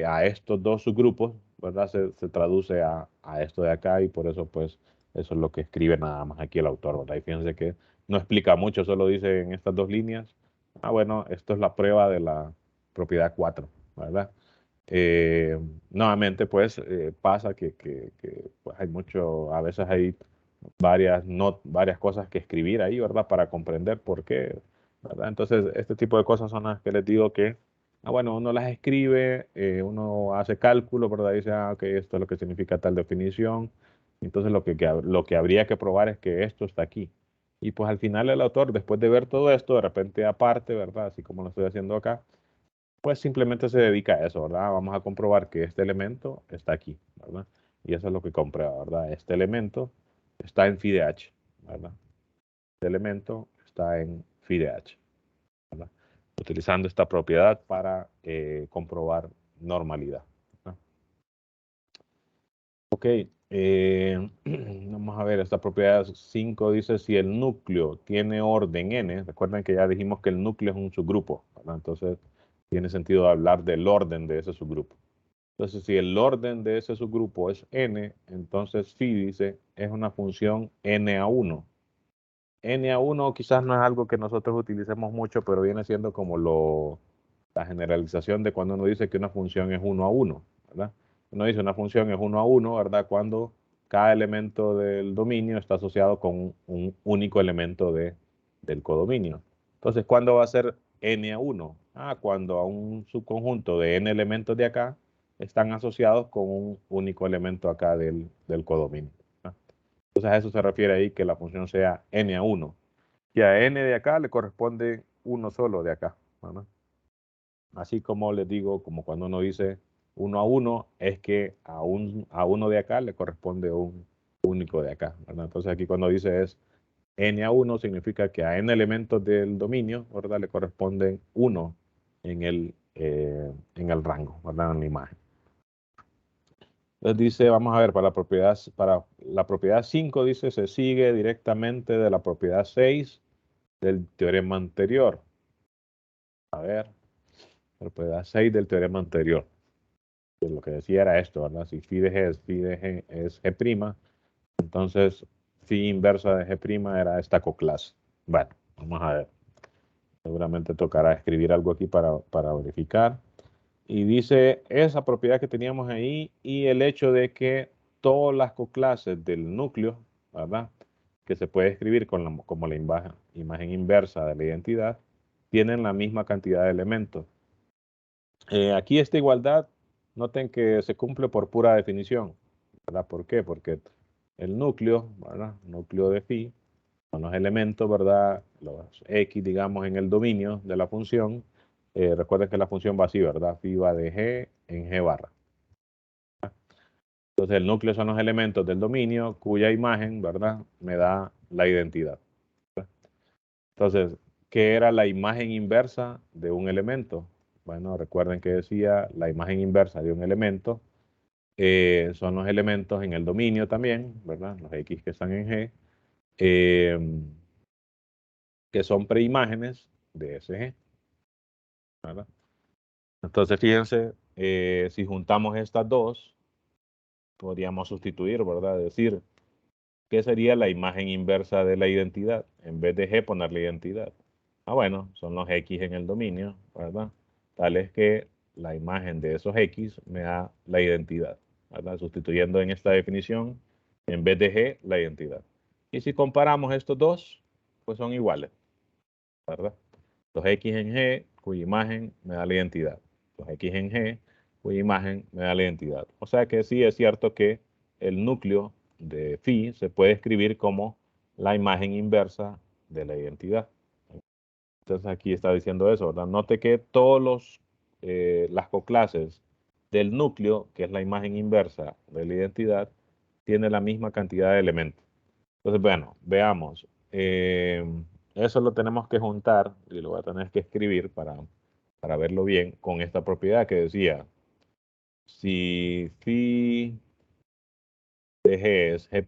A estos dos subgrupos, ¿verdad? Se traduce a esto de acá y por eso pues eso es lo que escribe nada más aquí el autor, ¿verdad? Y fíjense que no explica mucho, solo dice en estas dos líneas, bueno, esto es la prueba de la propiedad 4, ¿verdad? Eh, Nuevamente, pues pasa que, pues, hay mucho, a veces hay varias cosas que escribir ahí, ¿verdad? Para comprender por qué, ¿verdad? Entonces, este tipo de cosas son las que les digo que, bueno, uno las escribe, uno hace cálculo, ¿verdad? Dice, ok, esto es lo que significa tal definición. Entonces, lo que habría que probar es que esto está aquí. Y pues al final el autor, después de ver todo esto, de repente aparte, ¿verdad? Así como lo estoy haciendo acá, pues simplemente se dedica a eso, ¿verdad? Vamos a comprobar que este elemento está aquí, ¿verdad? Y eso es lo que comprueba, ¿verdad? Este elemento está en phi de h, ¿verdad? Este elemento está en phi de h, ¿verdad? Utilizando esta propiedad para comprobar normalidad, ¿verdad? Ok, vamos a ver, esta propiedad 5 dice si el núcleo tiene orden n, recuerden que ya dijimos que el núcleo es un subgrupo, ¿verdad? Entonces tiene sentido hablar del orden de ese subgrupo. Entonces, si el orden de ese subgrupo es n, entonces phi dice es una función n a 1. N a 1 quizás no es algo que nosotros utilicemos mucho, pero viene siendo como la generalización de cuando uno dice que una función es 1 a 1, ¿verdad? Uno dice una función es 1 a 1, ¿verdad? Cuando cada elemento del dominio está asociado con un único elemento del codominio. Entonces, ¿cuándo va a ser n a 1? Cuando a un subconjunto de n elementos de acá están asociados con un único elemento acá del codominio, ¿verdad? Entonces a eso se refiere ahí que la función sea n a 1. Y a n de acá le corresponde uno solo de acá, ¿verdad? Así como les digo, como cuando uno dice 1 a 1, es que a uno de acá le corresponde un único de acá, ¿verdad? Entonces aquí cuando dice es n a 1, significa que a n elementos del dominio, ¿verdad? Le corresponden 1 en el rango, ¿verdad? En la imagen. Entonces dice, vamos a ver, para la propiedad 5 dice, se sigue directamente de la propiedad 6 del teorema anterior. A ver, propiedad 6 del teorema anterior. Pues lo que decía era esto, ¿verdad? Si phi de g es g', entonces phi inversa de g' era esta coclase. Bueno, vamos a ver. Seguramente tocará escribir algo aquí para verificar. Y dice esa propiedad que teníamos ahí y el hecho de que todas las coclases del núcleo, ¿verdad? Que se puede escribir como la imagen inversa de la identidad, tienen la misma cantidad de elementos. Aquí esta igualdad, noten que se cumple por pura definición, ¿verdad? ¿Por qué? Porque el núcleo, ¿verdad? Núcleo de phi, son los elementos, ¿verdad? Los x, digamos, en el dominio de la función. Recuerden que la función va así, ¿verdad? Phi va de g en g barra. Entonces el núcleo son los elementos del dominio cuya imagen, ¿verdad? Me da la identidad. Entonces, ¿qué era la imagen inversa de un elemento? Bueno, recuerden que decía la imagen inversa de un elemento son los elementos en el dominio también, ¿verdad? Los X que están en G, eh, que son preimágenes de ese G, ¿verdad? Entonces, fíjense, si juntamos estas dos, podríamos sustituir, ¿verdad? Decir, ¿qué sería la imagen inversa de la identidad? En vez de G, poner la identidad. Bueno, son los X en el dominio, ¿verdad? Tal es que la imagen de esos X me da la identidad, ¿verdad? Sustituyendo en esta definición, en vez de G, la identidad. Y si comparamos estos dos, pues son iguales, ¿verdad? Los X en G, cuya imagen me da la identidad. Los X en G, cuya imagen me da la identidad. O sea que sí es cierto que el núcleo de phi se puede escribir como la imagen inversa de la identidad. Entonces aquí está diciendo eso, ¿verdad? Note que las coclases del núcleo, que es la imagen inversa de la identidad, tiene la misma cantidad de elementos. Entonces, bueno, veamos. Eso lo tenemos que juntar y lo voy a tener que escribir para verlo bien con esta propiedad que decía, si phi de g es g',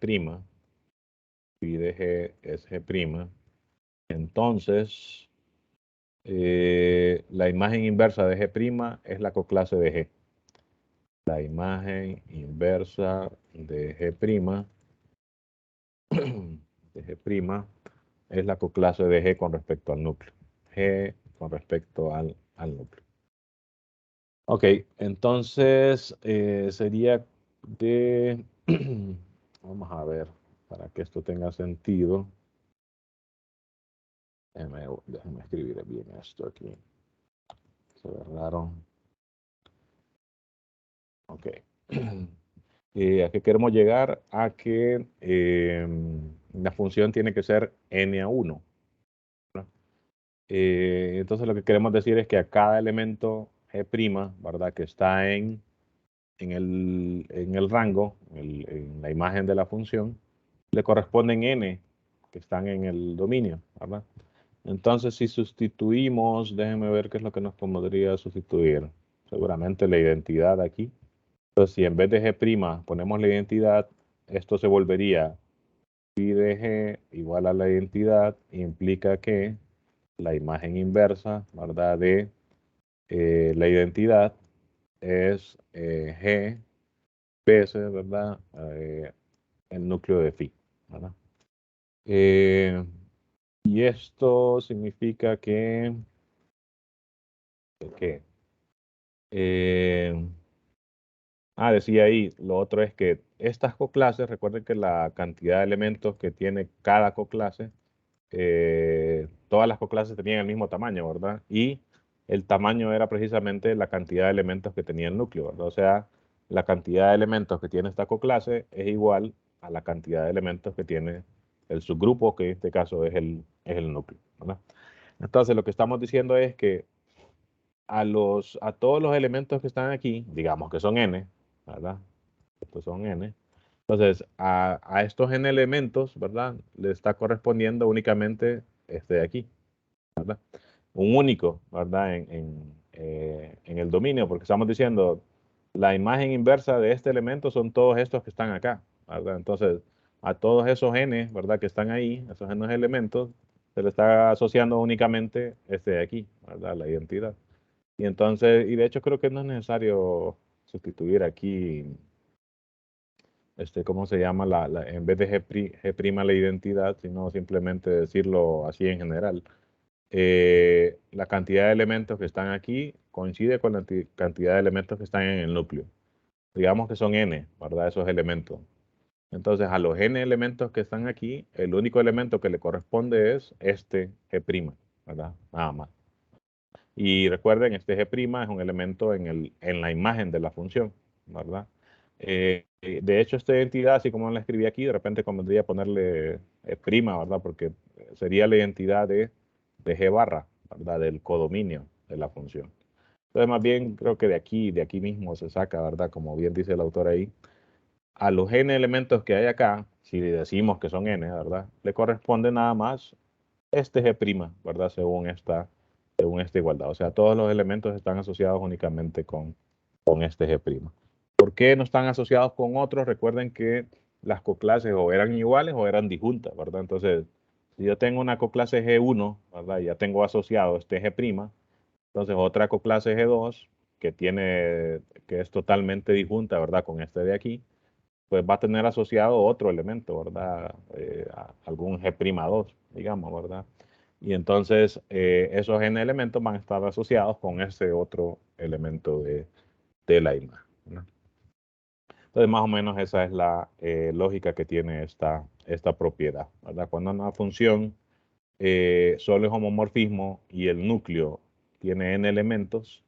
phi de g es g', entonces la imagen inversa de g' es la coclase de g. La imagen inversa de g', de g' es la coclase de g con respecto al núcleo. G con respecto al núcleo. Ok, entonces sería de... Vamos a ver, para que esto tenga sentido. Déjeme escribir bien esto aquí. Se ve raro. Ok. ¿A qué queremos llegar? A que la función tiene que ser n a 1. Entonces lo que queremos decir es que a cada elemento g', ¿verdad? Que está en el rango, en la imagen de la función, le corresponden n que están en el dominio, ¿verdad? Entonces si sustituimos, déjenme ver qué es lo que nos podría sustituir. Seguramente la identidad aquí. Entonces si en vez de g' ponemos la identidad, esto se volvería phi de g igual a la identidad, implica que la imagen inversa, ¿verdad? De la identidad es g veces, ¿verdad? El núcleo de phi, ¿verdad? Y esto significa que eh, decía ahí, lo otro es que estas coclases, recuerden que la cantidad de elementos que tiene cada coclase, todas las coclases tenían el mismo tamaño, ¿verdad? Y el tamaño era precisamente la cantidad de elementos que tenía el núcleo, ¿verdad? O sea, la cantidad de elementos que tiene esta coclase es igual a la cantidad de elementos que tiene el subgrupo, que en este caso es el núcleo, ¿verdad? Entonces, lo que estamos diciendo es que a todos los elementos que están aquí, digamos que son n, ¿verdad? Estos son n. Entonces, a estos n elementos, ¿verdad? Le está correspondiendo únicamente este de aquí, ¿verdad? Un único, ¿verdad? En el dominio, porque estamos diciendo, la imagen inversa de este elemento son todos estos que están acá, ¿verdad? Entonces, a todos esos n, ¿verdad? Que están ahí, esos n elementos, se le está asociando únicamente este de aquí, ¿verdad? La identidad. Y entonces, y de hecho creo que no es necesario sustituir aquí, ¿cómo se llama? En vez de G' la identidad, sino simplemente decirlo así en general. La cantidad de elementos que están aquí coincide con la cantidad de elementos que están en el núcleo. Digamos que son n, ¿verdad? Esos elementos. Entonces, a los n elementos que están aquí, el único elemento que le corresponde es este G', ¿verdad? Nada más. Y recuerden, este G' es un elemento en la imagen de la función, ¿verdad? De hecho, esta identidad, así como la escribí aquí, de repente convendría ponerle prima, ¿verdad? Porque sería la identidad de G barra, ¿verdad? Del codominio de la función. Entonces, más bien, creo que de aquí mismo se saca, ¿verdad? Como bien dice el autor ahí, a los n elementos que hay acá, si decimos que son n, ¿verdad? Le corresponde nada más este G', ¿verdad? Según esta igualdad. O sea, todos los elementos están asociados únicamente con este G'. ¿Por qué no están asociados con otros? Recuerden que las coclases o eran iguales o eran disjuntas, ¿verdad? Entonces, si yo tengo una coclase G1, ¿verdad? Ya tengo asociado este G', entonces otra coclase G2 que es totalmente disjunta, ¿verdad? Con este de aquí, pues va a tener asociado otro elemento, ¿verdad? Algún G'2, digamos, ¿verdad? Y entonces esos n elementos van a estar asociados con ese otro elemento de la imagen, ¿no? Entonces, más o menos esa es la lógica que tiene esta propiedad, ¿verdad? Cuando una función solo es homomorfismo y el núcleo tiene n elementos,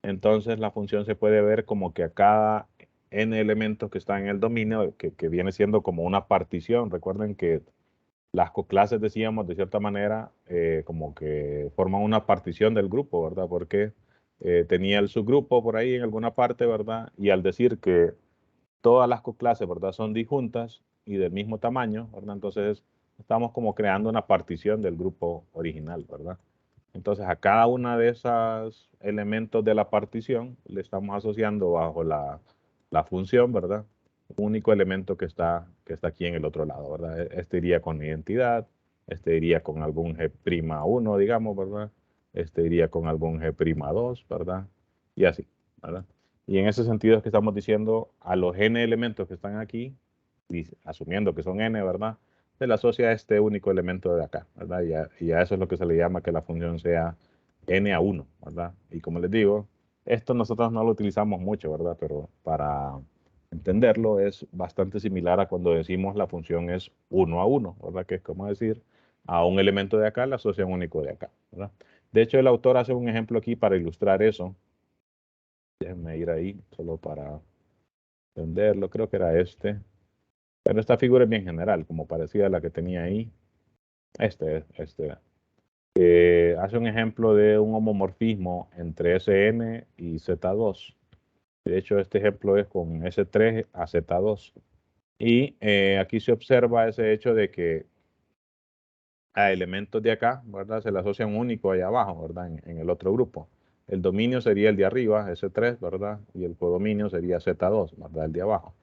entonces la función se puede ver como que a cada n elementos que están en el dominio, que viene siendo como una partición. Recuerden que las coclases, decíamos, de cierta manera, como que forman una partición del grupo, ¿verdad? Porque tenía el subgrupo por ahí en alguna parte, ¿verdad? Y al decir que todas las coclases, ¿verdad? Son disjuntas y del mismo tamaño, ¿verdad? Entonces estamos como creando una partición del grupo original, ¿verdad? Entonces a cada una de esos elementos de la partición le estamos asociando bajo la función, ¿verdad? Un único elemento que está aquí en el otro lado, ¿verdad? Este iría con identidad, este iría con algún G'1, digamos, ¿verdad? Este iría con algún G'2, ¿verdad? Y así, ¿verdad? Y en ese sentido es que estamos diciendo a los n elementos que están aquí, y asumiendo que son n, ¿verdad? Se le asocia a este único elemento de acá, ¿verdad? Y a eso es lo que se le llama que la función sea n a 1, ¿verdad? Y como les digo, esto nosotros no lo utilizamos mucho, ¿verdad? Pero para entenderlo es bastante similar a cuando decimos la función es 1 a 1, ¿verdad? Que es como decir a un elemento de acá le asocia un único de acá, ¿verdad? De hecho, el autor hace un ejemplo aquí para ilustrar eso. Déjenme ir ahí solo para entenderlo. Creo que era este. Pero esta figura es bien general, como parecida a la que tenía ahí. Este. Hace un ejemplo de un homomorfismo entre Sn y Z2. De hecho, este ejemplo es con S3 a Z2. Y aquí se observa ese hecho de que a elementos de acá, ¿verdad? Se le asocia un único allá abajo, ¿verdad? En el otro grupo. El dominio sería el de arriba, S3, ¿verdad? Y el codominio sería Z2, ¿verdad? El de abajo.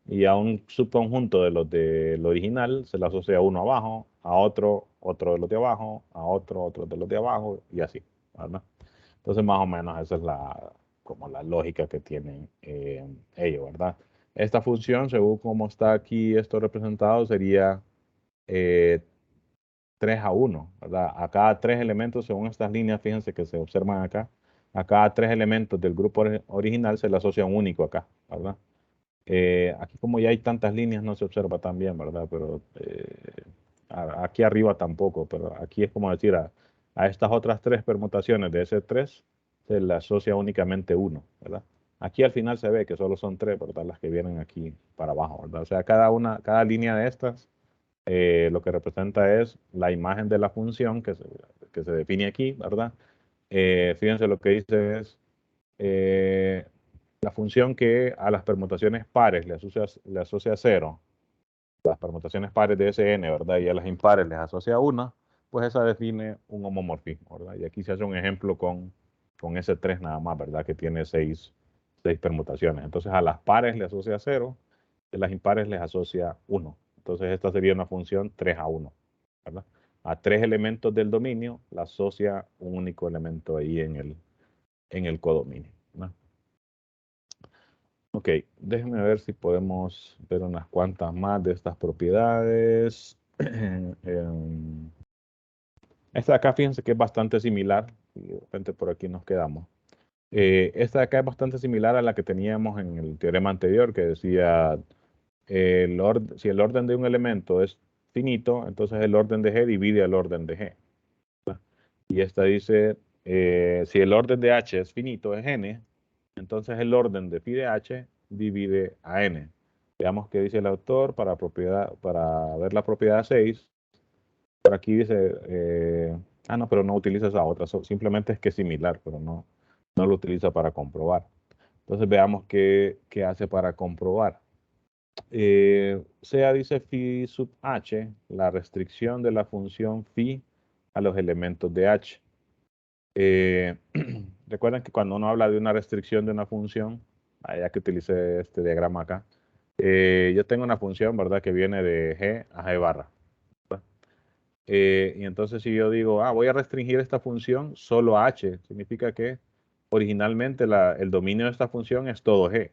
Y a un subconjunto de los del original se le asocia uno abajo, a otro, otro de los de abajo, a otro, otro de los de abajo, y así, ¿verdad? Entonces, más o menos esa es como la lógica que tienen ellos, ¿verdad? Esta función, según como está aquí esto representado, sería eh, 3 a 1, ¿verdad? A cada tres elementos, según estas líneas, fíjense que se observan acá, a cada tres elementos del grupo original se le asocia un único acá, ¿verdad? Aquí como ya hay tantas líneas no se observa tan bien, ¿verdad? Pero aquí arriba tampoco, pero aquí es como decir a estas otras tres permutaciones de ese 3 se le asocia únicamente uno, ¿verdad? Aquí al final se ve que solo son tres, ¿verdad? Las que vienen aquí para abajo, ¿verdad? O sea, cada línea de estas lo que representa es la imagen de la función que se define aquí, ¿verdad? Fíjense lo que dice es eh, la función que a las permutaciones pares le asocia 0, las permutaciones pares de Sn, ¿verdad? Y a las impares les asocia 1, pues esa define un homomorfismo, ¿verdad? Y aquí se hace un ejemplo con ese 3 nada más, ¿verdad? Que tiene 6 permutaciones. Entonces a las pares le asocia 0, a las impares les asocia 1. Entonces esta sería una función 3 a 1, ¿verdad? A tres elementos del dominio la asocia un único elemento ahí en el codominio, ¿no? Ok, déjenme ver si podemos ver unas cuantas más de estas propiedades. Esta de acá, fíjense que es bastante similar, y de repente por aquí nos quedamos. Esta de acá es bastante similar a la que teníamos en el teorema anterior, que decía, si el orden de un elemento es finito, entonces el orden de G divide el orden de G. Y esta dice, si el orden de H es finito, es n, entonces el orden de phi de H divide a n. Veamos qué dice el autor para ver la propiedad 6. Por aquí dice, no, pero no utiliza esa otra, simplemente es que es similar, pero no lo utiliza para comprobar. Entonces veamos qué hace para comprobar. Sea, dice phi sub h, la restricción de la función phi a los elementos de h. Eh, recuerden que cuando uno habla de una restricción de una función, ya que utilicé este diagrama acá, yo tengo una función, ¿verdad? Que viene de g a g barra. Y entonces si yo digo, voy a restringir esta función solo a h, significa que originalmente el dominio de esta función es todo g.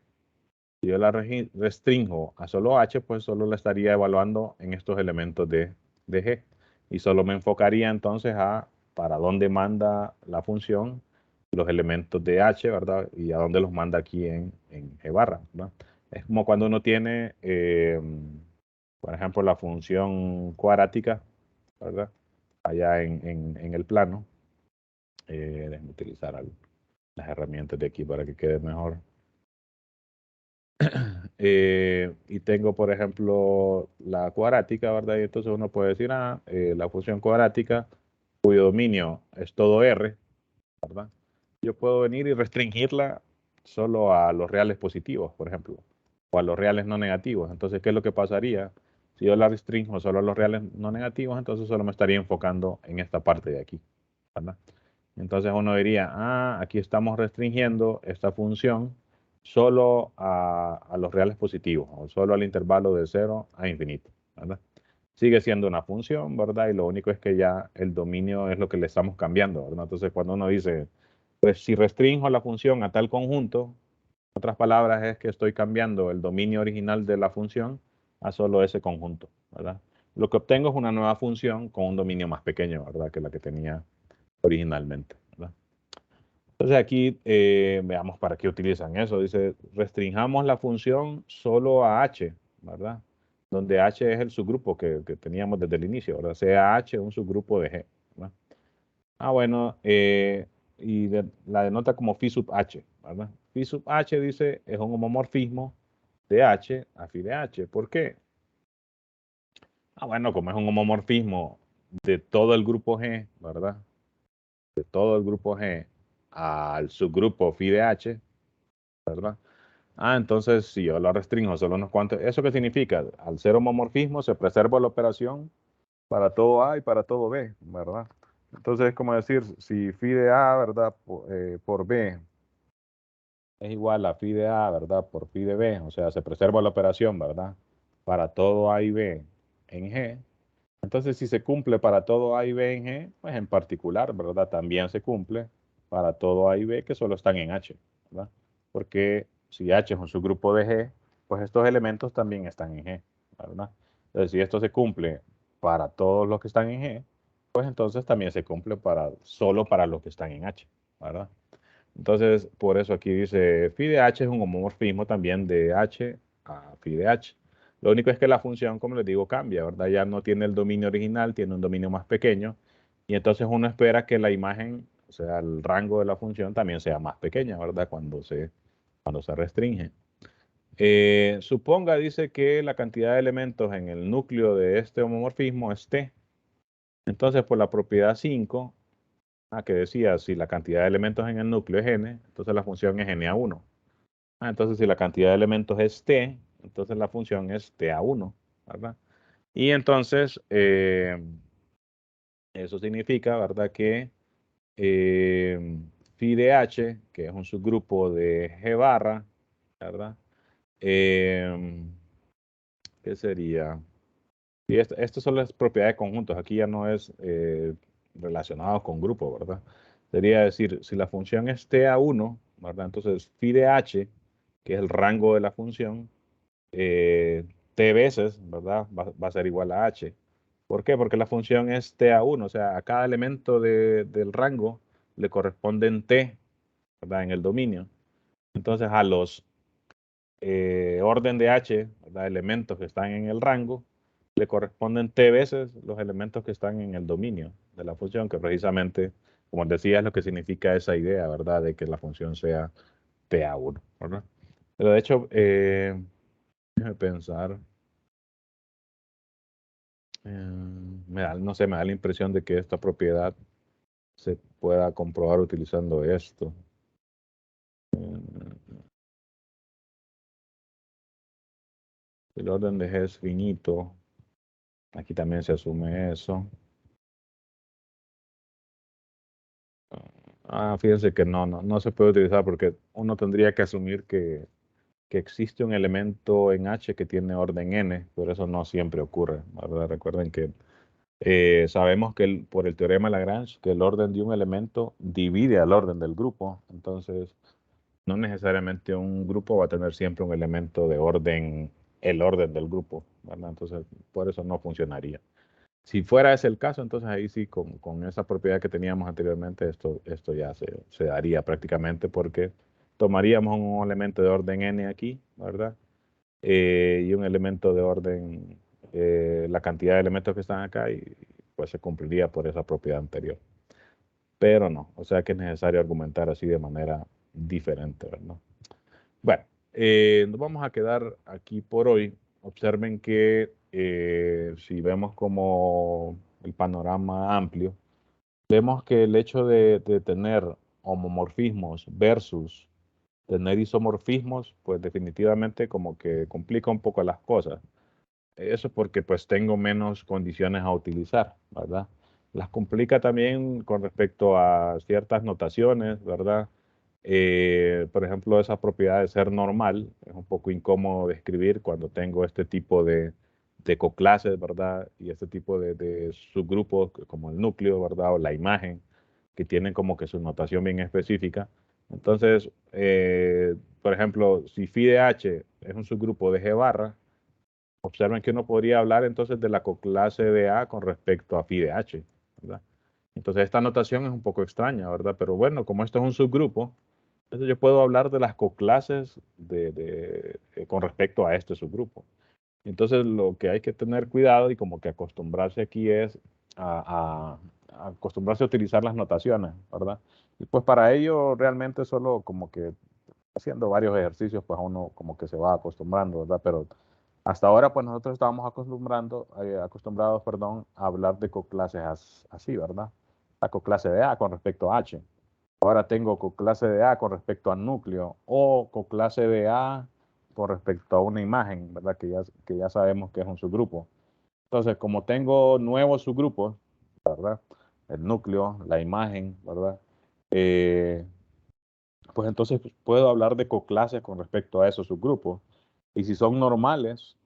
Si yo la restringo a solo h, pues solo la estaría evaluando en estos elementos de g. Y solo me enfocaría entonces a para dónde manda la función los elementos de h, ¿verdad? Y a dónde los manda aquí en g barra, ¿verdad? Es como cuando uno tiene, por ejemplo, la función cuadrática, ¿verdad? Allá en el plano. Déjenme utilizar algo. las herramientas de aquí para que quede mejor. Y tengo, por ejemplo, la cuadrática, ¿verdad? Y entonces uno puede decir, la función cuadrática, cuyo dominio es todo R, ¿verdad? Yo puedo venir y restringirla solo a los reales positivos, por ejemplo, o a los reales no negativos. Entonces, ¿qué es lo que pasaría? Si yo la restringo solo a los reales no negativos, entonces solo me estaría enfocando en esta parte de aquí, ¿verdad? Entonces uno diría, aquí estamos restringiendo esta función solo a los reales positivos, o solo al intervalo de 0 a infinito, ¿verdad? Sigue siendo una función, ¿verdad? Y lo único es que ya el dominio es lo que le estamos cambiando, ¿verdad? Entonces cuando uno dice, pues si restringo la función a tal conjunto, en otras palabras es que estoy cambiando el dominio original de la función a solo ese conjunto, ¿verdad? Lo que obtengo es una nueva función con un dominio más pequeño, ¿verdad? Que la que tenía originalmente, ¿verdad? Entonces aquí veamos para qué utilizan eso. Dice, restringamos la función solo a h, ¿verdad? Donde h es el subgrupo que teníamos desde el inicio, ¿verdad? Sea h un subgrupo de g, ¿verdad? Bueno, la denota como phi sub h, ¿verdad? Phi sub h dice es un homomorfismo de h a phi de h. ¿Por qué? Bueno, como es un homomorfismo de todo el grupo G, ¿verdad? De todo el grupo G al subgrupo phi de h, ¿verdad? Entonces si yo lo restringo solo unos cuantos, ¿eso qué significa? Al ser homomorfismo se preserva la operación para todo A y para todo B, ¿verdad? Entonces es como decir, si phi de A, ¿verdad? Por B es igual a phi de A, ¿verdad? Por phi de B, o sea, se preserva la operación, ¿verdad? Para todo A y B en G. Entonces, si se cumple para todo A y B en G, pues en particular, ¿verdad? También se cumple para todo A y B que solo están en H, ¿verdad? Porque si H es un subgrupo de G, pues estos elementos también están en G, ¿verdad? Entonces, si esto se cumple para todos los que están en G, pues entonces también se cumple solo para los que están en H, ¿verdad? Entonces, por eso aquí dice, phi de h es un homomorfismo también de h a phi de h. Lo único es que la función, como les digo, cambia, ¿verdad? Ya no tiene el dominio original, tiene un dominio más pequeño. Y entonces uno espera que la imagen, o sea, el rango de la función también sea más pequeña, ¿verdad? Cuando se restringe. Suponga, dice que la cantidad de elementos en el núcleo de este homomorfismo es t. Entonces, por la propiedad 5, que decía, si la cantidad de elementos en el núcleo es n, entonces la función es n a 1. Entonces, si la cantidad de elementos es t, entonces la función es t a 1, ¿verdad? Y entonces, eso significa, ¿verdad? Que phi de h, que es un subgrupo de g barra, ¿verdad? ¿Qué sería? Y esto solo es propiedad de conjuntos, aquí ya no es relacionado con grupo, ¿verdad? Sería decir, si la función es t a 1, ¿verdad? Entonces phi de h, que es el rango de la función, t veces, ¿verdad? Va a ser igual a h. ¿Por qué? Porque la función es t a 1, o sea, a cada elemento del rango le corresponden t, ¿verdad? En el dominio. Entonces a los orden de h, ¿verdad? Elementos que están en el rango, le corresponden t veces los elementos que están en el dominio de la función, que precisamente, como decía, es lo que significa esa idea, ¿verdad? De que la función sea t a 1, ¿verdad? Pero de hecho, déjame pensar, no sé, me da la impresión de que esta propiedad se pueda comprobar utilizando esto. El orden de G es finito. Aquí también se asume eso. Fíjense que no se puede utilizar porque uno tendría que asumir que existe un elemento en H que tiene orden n, pero eso no siempre ocurre, ¿verdad? Recuerden que sabemos que por el teorema de Lagrange, que el orden de un elemento divide al orden del grupo, entonces no necesariamente un grupo va a tener siempre un elemento de orden, el orden del grupo, ¿verdad? Entonces, por eso no funcionaría. Si fuera ese el caso, entonces ahí sí, con esa propiedad que teníamos anteriormente, esto ya se daría prácticamente porque tomaríamos un elemento de orden n aquí, ¿verdad? Y un elemento de orden, la cantidad de elementos que están acá, y pues se cumpliría por esa propiedad anterior. pero no, o sea que es necesario argumentar así de manera diferente, ¿verdad? Bueno, nos vamos a quedar aquí por hoy. Observen que si vemos como el panorama amplio, vemos que el hecho de tener homomorfismos versus tener isomorfismos, pues definitivamente como que complica un poco las cosas. Eso porque pues tengo menos condiciones a utilizar, ¿verdad? Las complica también con respecto a ciertas notaciones, ¿verdad? Por ejemplo, esa propiedad de ser normal es un poco incómodo de escribir cuando tengo este tipo de coclases, ¿verdad? Y este tipo de subgrupos como el núcleo, ¿verdad? O la imagen, que tienen como que su notación bien específica. Entonces, por ejemplo, si phi de h es un subgrupo de G barra, observen que uno podría hablar entonces de la coclase de A con respecto a phi de h, ¿verdad? Entonces esta notación es un poco extraña, ¿verdad? Pero bueno, como esto es un subgrupo, entonces yo puedo hablar de las coclases con respecto a este subgrupo. Entonces lo que hay que tener cuidado y como que acostumbrarse aquí es a acostumbrarse a utilizar las notaciones, ¿verdad? Y pues para ello realmente solo como que haciendo varios ejercicios, pues uno como que se va acostumbrando, ¿verdad? Pero hasta ahora, pues nosotros estábamos acostumbrados, perdón, a hablar de coclases así, ¿verdad? La coclase de A con respecto a H. Ahora tengo coclase de A con respecto al núcleo o coclase de A con respecto a una imagen, ¿verdad? Que ya sabemos que es un subgrupo. Entonces, como tengo nuevos subgrupos, ¿verdad? El núcleo, la imagen, ¿verdad? Pues entonces puedo hablar de coclases con respecto a esos subgrupos. Y si son normales,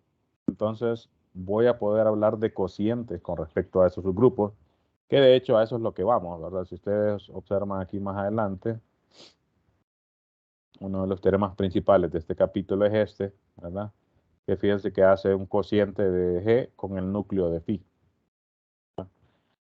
entonces voy a poder hablar de cocientes con respecto a esos subgrupos, que de hecho a eso es lo que vamos, ¿verdad? Si ustedes observan aquí más adelante, uno de los teoremas principales de este capítulo es este, ¿verdad? Que fíjense que hace un cociente de G con el núcleo de phi.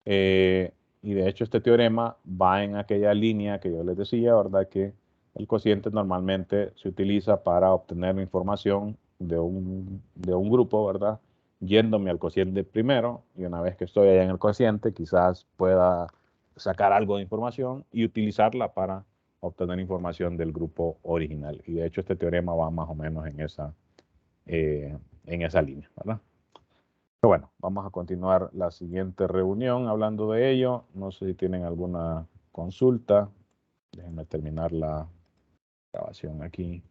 Y de hecho este teorema va en aquella línea que yo les decía, ¿verdad? Que el cociente normalmente se utiliza para obtener información de un grupo, ¿verdad? Yéndome al cociente primero y una vez que estoy allá en el cociente quizás pueda sacar algo de información y utilizarla para obtener información del grupo original. Y de hecho este teorema va más o menos en esa línea, ¿verdad? Pero bueno, vamos a continuar la siguiente reunión hablando de ello. No sé si tienen alguna consulta. Déjenme terminar la grabación aquí.